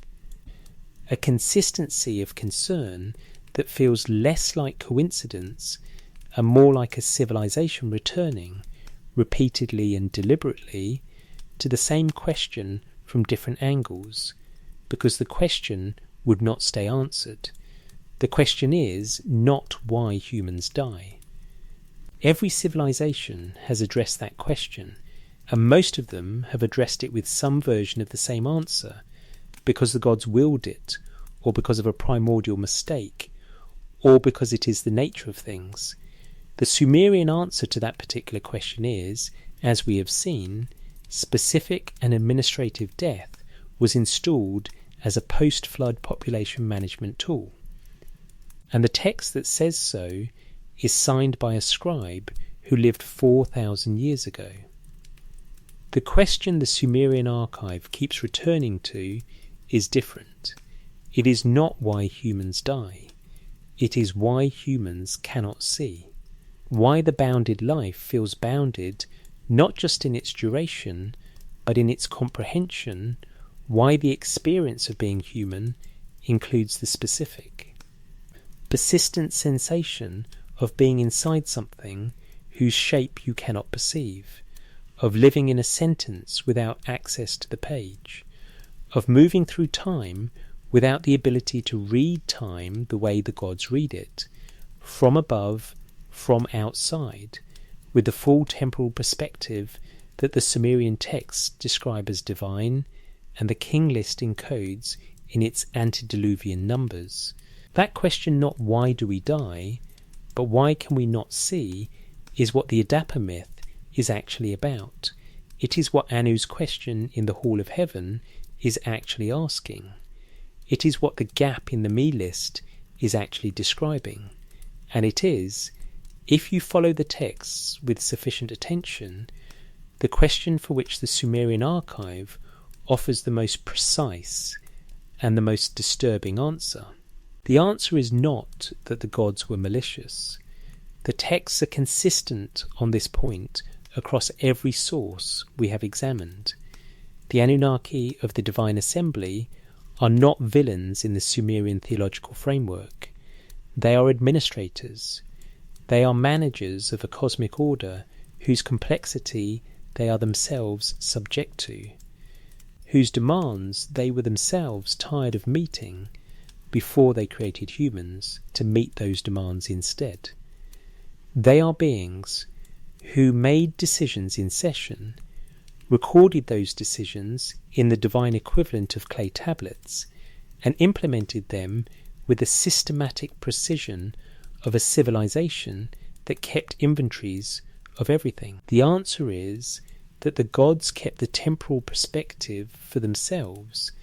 a consistency of concern that feels less like coincidence and more like a civilization returning, repeatedly and deliberately, to the same question from different angles, because the question would not stay answered. The question is not why humans die. Every civilization has addressed that question, and most of them have addressed it with some version of the same answer, because the gods willed it, or because of a primordial mistake, or because it is the nature of things. The Sumerian answer to that particular question is, as we have seen, specific and administrative death was installed as a post-flood population management tool. And the text that says so is signed by a scribe who lived 4,000 years ago. The question the Sumerian archive keeps returning to is different. It is not why humans die. It is why humans cannot see. Why the bounded life feels bounded not just in its duration, but in its comprehension. Why the experience of being human includes the specific. Persistent sensation of being inside something whose shape you cannot perceive, of living in a sentence without access to the page, of moving through time without the ability to read time the way the gods read it, from above, from outside, with the full temporal perspective that the Sumerian texts describe as divine and the king list encodes in its antediluvian numbers. That question, not why do we die, but why can we not see, is what the Adapa myth is actually about. It is what Anu's question in the Hall of Heaven is actually asking. It is what the gap in the me list is actually describing. And it is, if you follow the texts with sufficient attention, the question for which the Sumerian archive offers the most precise and the most disturbing answer. The answer is not that the gods were malicious. The texts are consistent on this point across every source we have examined. The Anunnaki of the Divine Assembly are not villains in the Sumerian theological framework. They are administrators. They are managers of a cosmic order whose complexity they are themselves subject to, whose demands they were themselves tired of meeting before they created humans to meet those demands instead. They are beings who made decisions in session, recorded those decisions in the divine equivalent of clay tablets, and implemented them with the systematic precision of a civilization that kept inventories of everything. The answer is that the gods kept the temporal perspective for themselves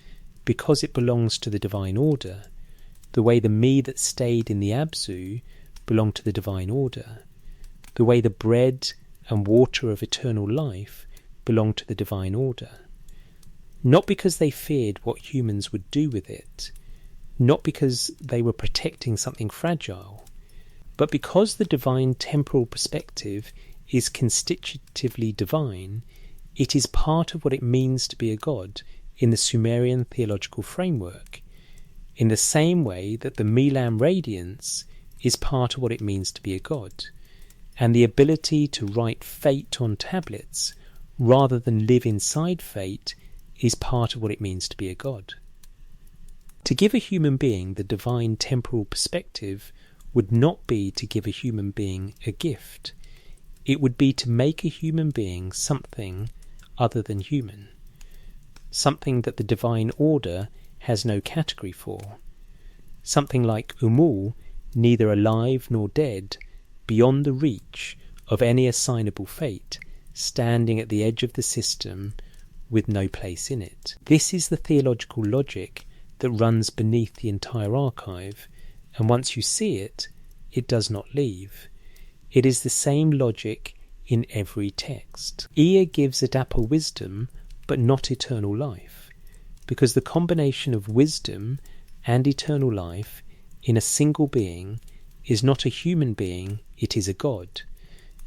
because it belongs to the divine order, the way the me that stayed in the Abzu belonged to the divine order, the way the bread and water of eternal life belonged to the divine order. Not because they feared what humans would do with it, not because they were protecting something fragile, but because the divine temporal perspective is constitutively divine. It is part of what it means to be a god in the Sumerian theological framework, in the same way that the Milam radiance is part of what it means to be a god, and the ability to write fate on tablets rather than live inside fate is part of what it means to be a god. To give a human being the divine temporal perspective would not be to give a human being a gift. It would be to make a human being something other than human, something that the divine order has no category for, something like Umul, neither alive nor dead, beyond the reach of any assignable fate, standing at the edge of the system with no place in it. This is the theological logic that runs beneath the entire archive, and once you see it, it does not leave. It is the same logic in every text. Ea gives Adapa wisdom, but not eternal life, because the combination of wisdom and eternal life in a single being is not a human being, it is a god.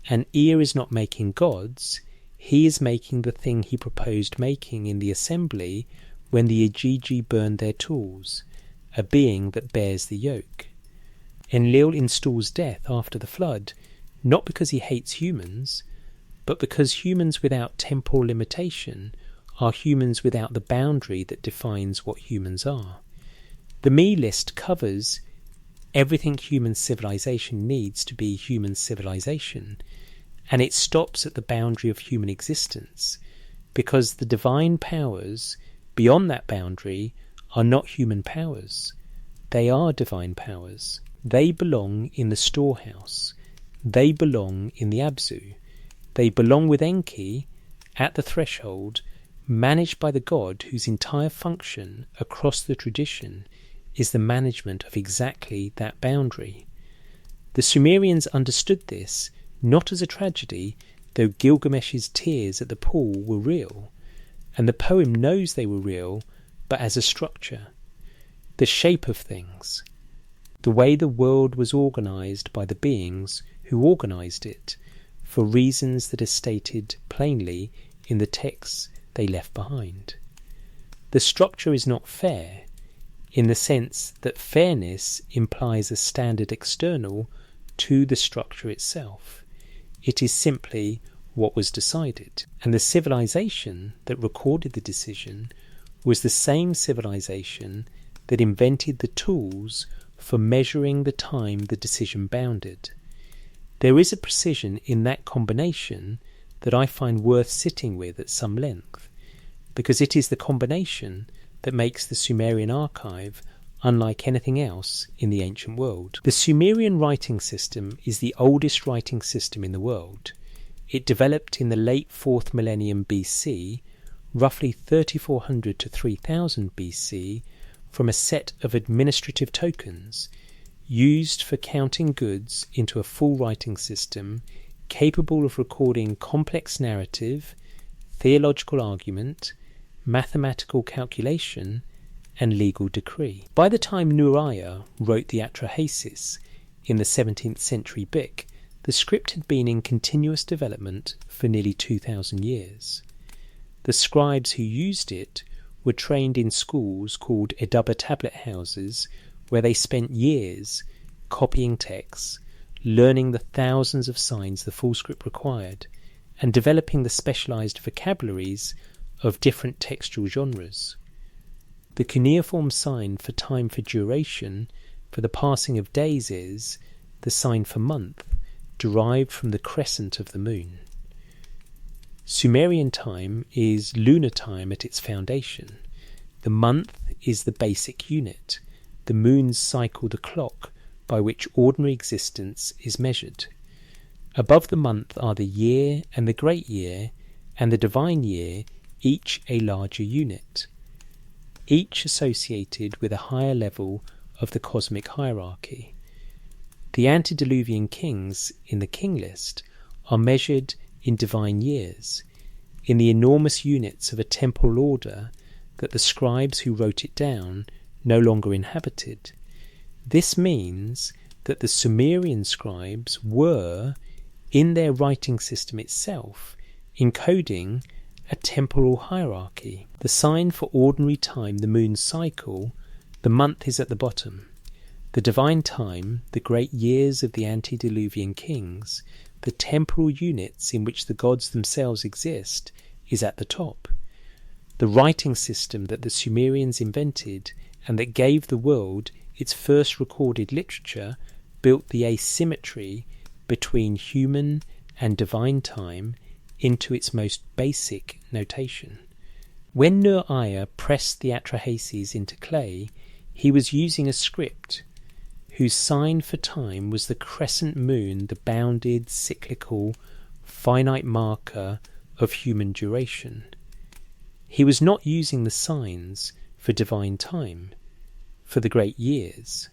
And Ea is not making gods, he is making the thing he proposed making in the assembly when the Igigi burned their tools, a being that bears the yoke. Enlil installs death after the flood, not because he hates humans, but because humans without temporal limitation are humans without the boundary that defines what humans are. The me list covers everything human civilization needs to be human civilization, and it stops at the boundary of human existence, because the divine powers beyond that boundary are not human powers. They are divine powers. They belong in the storehouse. They belong in the Abzu. They belong with Enki at the threshold, managed by the god whose entire function across the tradition is the management of exactly that boundary. The Sumerians understood this not as a tragedy, though Gilgamesh's tears at the pool were real, and the poem knows they were real, but as a structure, the shape of things, the way the world was organised by the beings who organised it, for reasons that are stated plainly in the texts they left behind. The structure is not fair, in the sense that fairness implies a standard external to the structure itself. It is simply what was decided, and the civilization that recorded the decision was the same civilization that invented the tools for measuring the time the decision bounded. There is a precision in that combination that I find worth sitting with at some length, because it is the combination that makes the Sumerian archive unlike anything else in the ancient world. The Sumerian writing system is the oldest writing system in the world. It developed in the late 4th millennium BC, roughly 3400 to 3000 BC, from a set of administrative tokens used for counting goods into a full writing system capable of recording complex narrative, theological argument, mathematical calculation, and legal decree. By the time Nuriah wrote the Atrahasis in the 17th century Bic, the script had been in continuous development for nearly 2,000 years. The scribes who used it were trained in schools called Edubba tablet houses, where they spent years copying texts, learning the thousands of signs the full script required, and developing the specialised vocabularies of different textual genres. The cuneiform sign for time for duration for the passing of days is the sign for month, derived from the crescent of the moon. Sumerian time is lunar time at its foundation. The month is the basic unit. The moons cycle the clock by which ordinary existence is measured. Above the month are the year and the great year and the divine year, each a larger unit, each associated with a higher level of the cosmic hierarchy. The antediluvian kings in the king list are measured in divine years, in the enormous units of a temporal order that the scribes who wrote it down no longer inhabited. This means that the Sumerian scribes were, in their writing system itself, encoding a temporal hierarchy. The sign for ordinary time, the moon's cycle, the month is at the bottom. The divine time, the great years of the antediluvian kings, the temporal units in which the gods themselves exist, is at the top. The writing system that the Sumerians invented and that gave the world its first recorded literature built the asymmetry between human and divine time into its most basic notation. When Nuriah pressed the Atrahasis into clay, he was using a script whose sign for time was the crescent moon, the bounded, cyclical, finite marker of human duration. He was not using the signs for divine time, for the great years,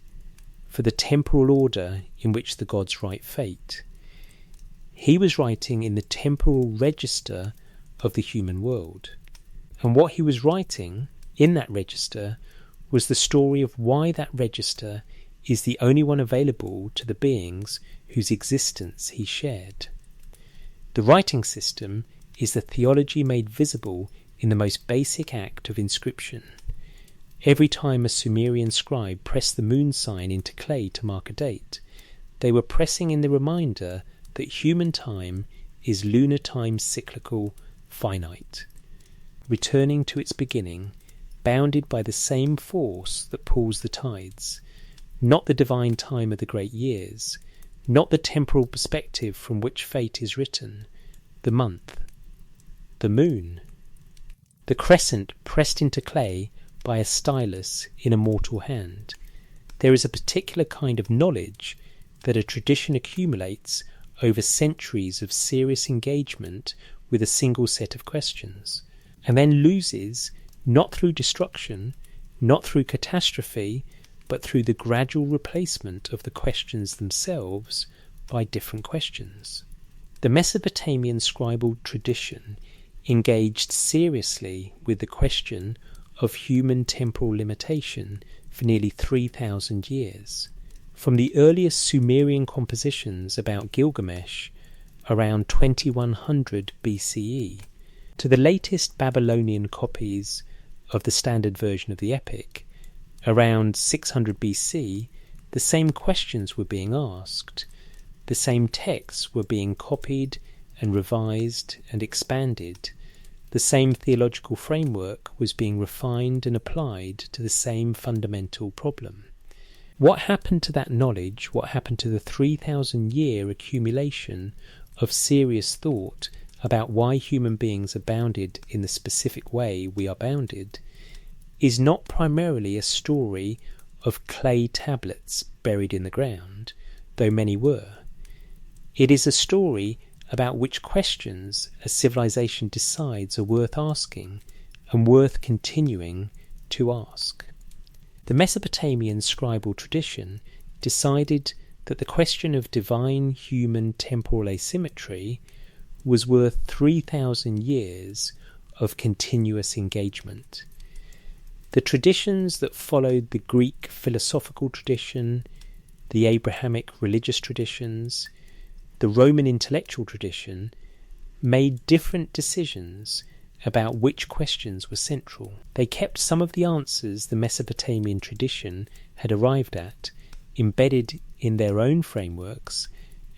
for the temporal order in which the gods write fate. He was writing in the temporal register of the human world. And what he was writing in that register was the story of why that register is the only one available to the beings whose existence he shared. The writing system is the theology made visible in the most basic act of inscription. Every time a Sumerian scribe pressed the moon sign into clay to mark a date, they were pressing in the reminder that human time is lunar time, cyclical, finite, returning to its beginning, bounded by the same force that pulls the tides, not the divine time of the great years, not the temporal perspective from which fate is written, the month, the moon, the crescent pressed into clay by a stylus in a mortal hand. There is a particular kind of knowledge that a tradition accumulates over centuries of serious engagement with a single set of questions, and then loses, not through destruction, not through catastrophe, but through the gradual replacement of the questions themselves by different questions. The Mesopotamian scribal tradition engaged seriously with the question of human temporal limitation for nearly 3,000 years. From the earliest Sumerian compositions about Gilgamesh around 2100 BCE to the latest Babylonian copies of the standard version of the epic around 600 BC, the same questions were being asked, the same texts were being copied and revised and expanded, the same theological framework was being refined and applied to the same fundamental problem. What happened to that knowledge, what happened to the 3,000-year accumulation of serious thought about why human beings are bounded in the specific way we are bounded, is not primarily a story of clay tablets buried in the ground, though many were. It is a story about which questions a civilization decides are worth asking and worth continuing to ask. The Mesopotamian scribal tradition decided that the question of divine human temporal asymmetry was worth 3,000 years of continuous engagement. The traditions that followed the Greek philosophical tradition, the Abrahamic religious traditions, the Roman intellectual tradition made different decisions about which questions were central. They kept some of the answers the Mesopotamian tradition had arrived at embedded in their own frameworks,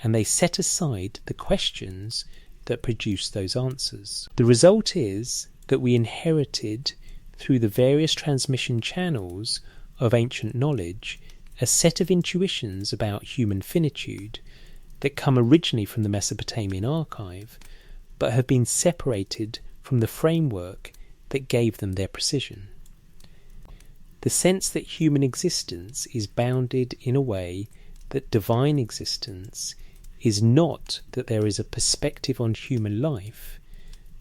and they set aside the questions that produced those answers. The result is that we inherited, through the various transmission channels of ancient knowledge, a set of intuitions about human finitude that come originally from the Mesopotamian archive, but have been separated from the framework that gave them their precision. The sense that human existence is bounded in a way that divine existence is not that there is a perspective on human life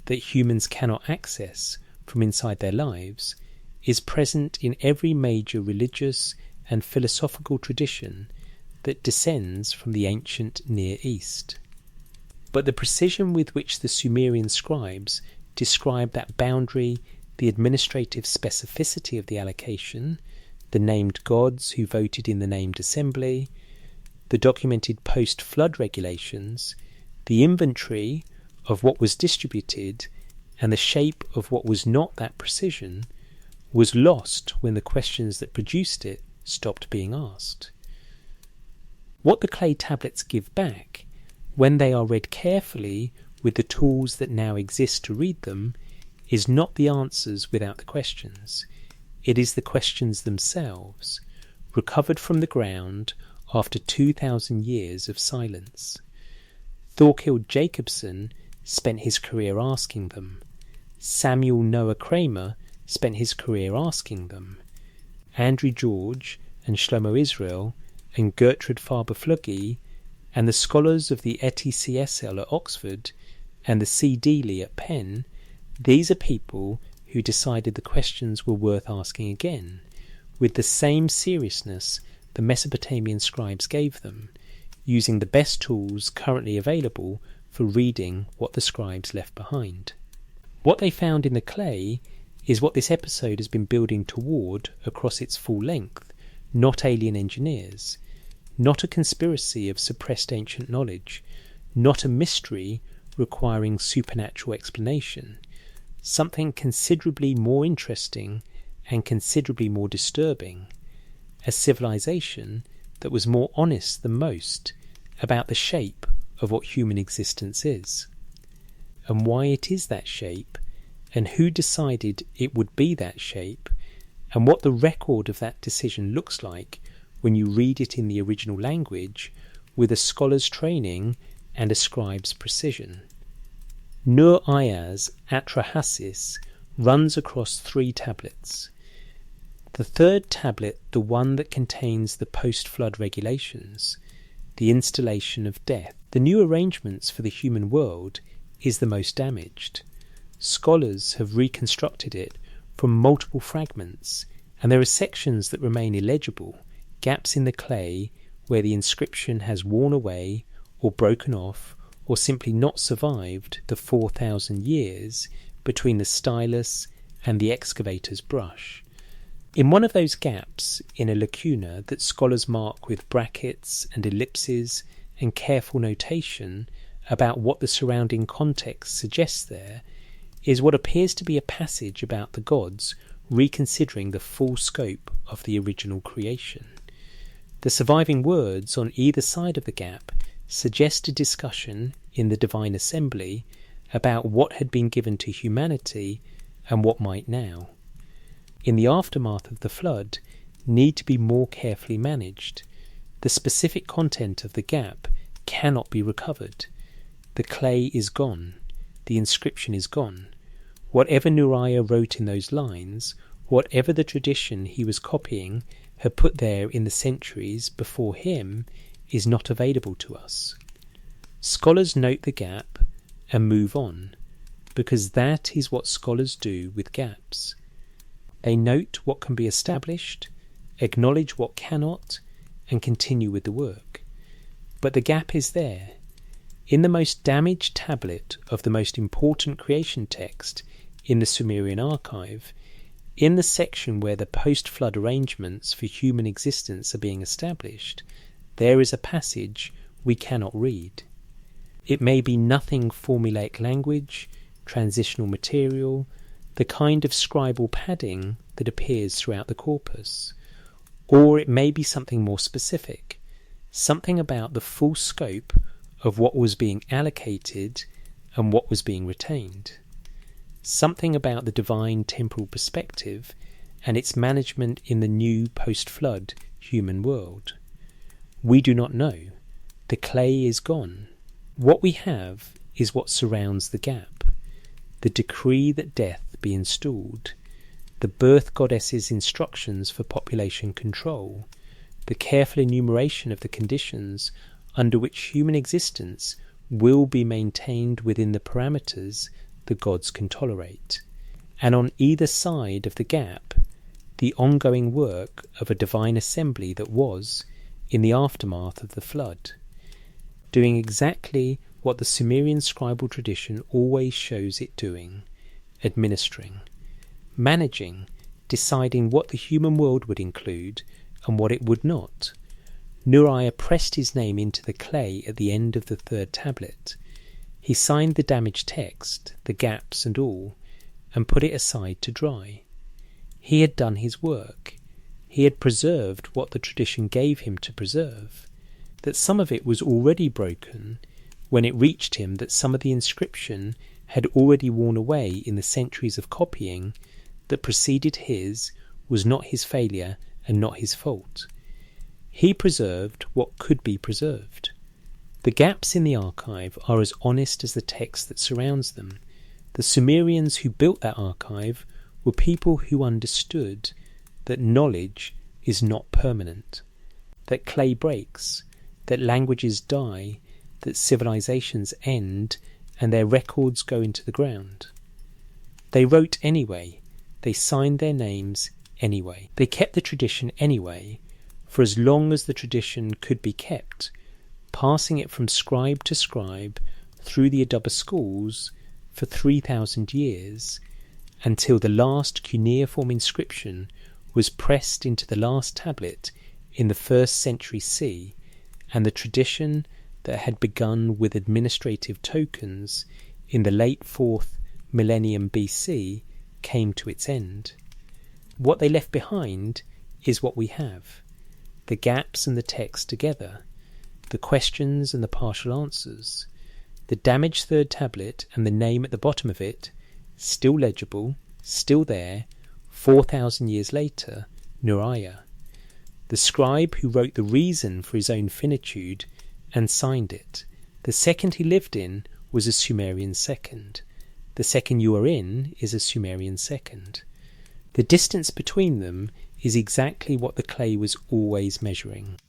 that humans cannot access from inside their lives, is present in every major religious and philosophical tradition that descends from the ancient Near East. But the precision with which the Sumerian scribes describe that boundary, the administrative specificity of the allocation, the named gods who voted in the named assembly, the documented post-flood regulations, the inventory of what was distributed, and the shape of what was not that precision, was lost when the questions that produced it stopped being asked. What the clay tablets give back, when they are read carefully with the tools that now exist to read them, is not the answers without the questions. It is the questions themselves, recovered from the ground after 2,000 years of silence. Thorkild Jacobson spent his career asking them. Samuel Noah Kramer spent his career asking them. Andrew George and Shlomo Israel and Gertrude Faber-Flugge and the scholars of the ETCSL at Oxford and the C. Dealey at Penn, these are people who decided the questions were worth asking again, with the same seriousness the Mesopotamian scribes gave them, using the best tools currently available for reading what the scribes left behind. What they found in the clay is what this episode has been building toward across its full length, not alien engineers, not a conspiracy of suppressed ancient knowledge, not a mystery requiring supernatural explanation, something considerably more interesting and considerably more disturbing, a civilization that was more honest than most about the shape of what human existence is, and why it is that shape, and who decided it would be that shape, and what the record of that decision looks like when you read it in the original language with a scholar's training and a scribe's precision. Nur-Aya's Atrahasis runs across 3 tablets. The 3rd tablet, the one that contains the post-flood regulations, the installation of death, the new arrangements for the human world, is the most damaged. Scholars have reconstructed it from multiple fragments, and there are sections that remain illegible, gaps in the clay where the inscription has worn away or broken off or simply not survived the 4,000 years between the stylus and the excavator's brush. In one of those gaps, in a lacuna that scholars mark with brackets and ellipses and careful notation about what the surrounding context suggests there, is what appears to be a passage about the gods reconsidering the full scope of the original creation. The surviving words on either side of the gap suggest a discussion in the divine assembly about what had been given to humanity and what might now, in the aftermath of the flood, need to be more carefully managed. The specific content of the gap cannot be recovered. The clay is gone. The inscription is gone. Whatever Nur-Aya wrote in those lines, whatever the tradition he was copying had put there in the centuries before him, is not available to us. Scholars note the gap and move on, because that is what scholars do with gaps. They note what can be established, acknowledge what cannot, and continue with the work. But the gap is there. In the most damaged tablet of the most important creation text in the Sumerian archive, in the section where the post-flood arrangements for human existence are being established, there is a passage we cannot read. It may be nothing formulaic language, transitional material, the kind of scribal padding that appears throughout the corpus, or it may be something more specific, something about the full scope of what was being allocated and what was being retained, something about the divine temporal perspective and its management in the new post-flood human world. We do not know. The clay is gone. What we have is what surrounds the gap, the decree that death be installed, the birth goddess's instructions for population control, the careful enumeration of the conditions under which human existence will be maintained within the parameters the gods can tolerate, and on either side of the gap, the ongoing work of a divine assembly that was, in the aftermath of the flood, doing exactly what the Sumerian scribal tradition always shows it doing, administering, managing, deciding what the human world would include and what it would not. Nur-Aya pressed his name into the clay at the end of the 3rd tablet. He signed the damaged text, the gaps and all, and put it aside to dry. He had done his work. He had preserved what the tradition gave him to preserve. That some of it was already broken when it reached him that some of the inscription had already worn away in the centuries of copying that preceded his was not his failure and not his fault. He preserved what could be preserved. The gaps in the archive are as honest as the text that surrounds them. The Sumerians who built that archive were people who understood that knowledge is not permanent, that clay breaks, that languages die, that civilizations end, and their records go into the ground. They wrote anyway, they signed their names anyway. They kept the tradition anyway, for as long as the tradition could be kept, passing it from scribe to scribe through the Aduba schools for 3,000 years, until the last cuneiform inscription was pressed into the last tablet in the 1st century C, and the tradition that had begun with administrative tokens in the late 4th millennium BC came to its end. What they left behind is what we have, the gaps and the text together, the questions and the partial answers, the damaged 3rd tablet and the name at the bottom of it, still legible, still there, 4,000 years later, Nur-Aya. The the scribe who wrote the reason for his own finitude and signed it. The second he lived in was a Sumerian second. The second you are in is a Sumerian second. The distance between them is exactly what the clay was always measuring.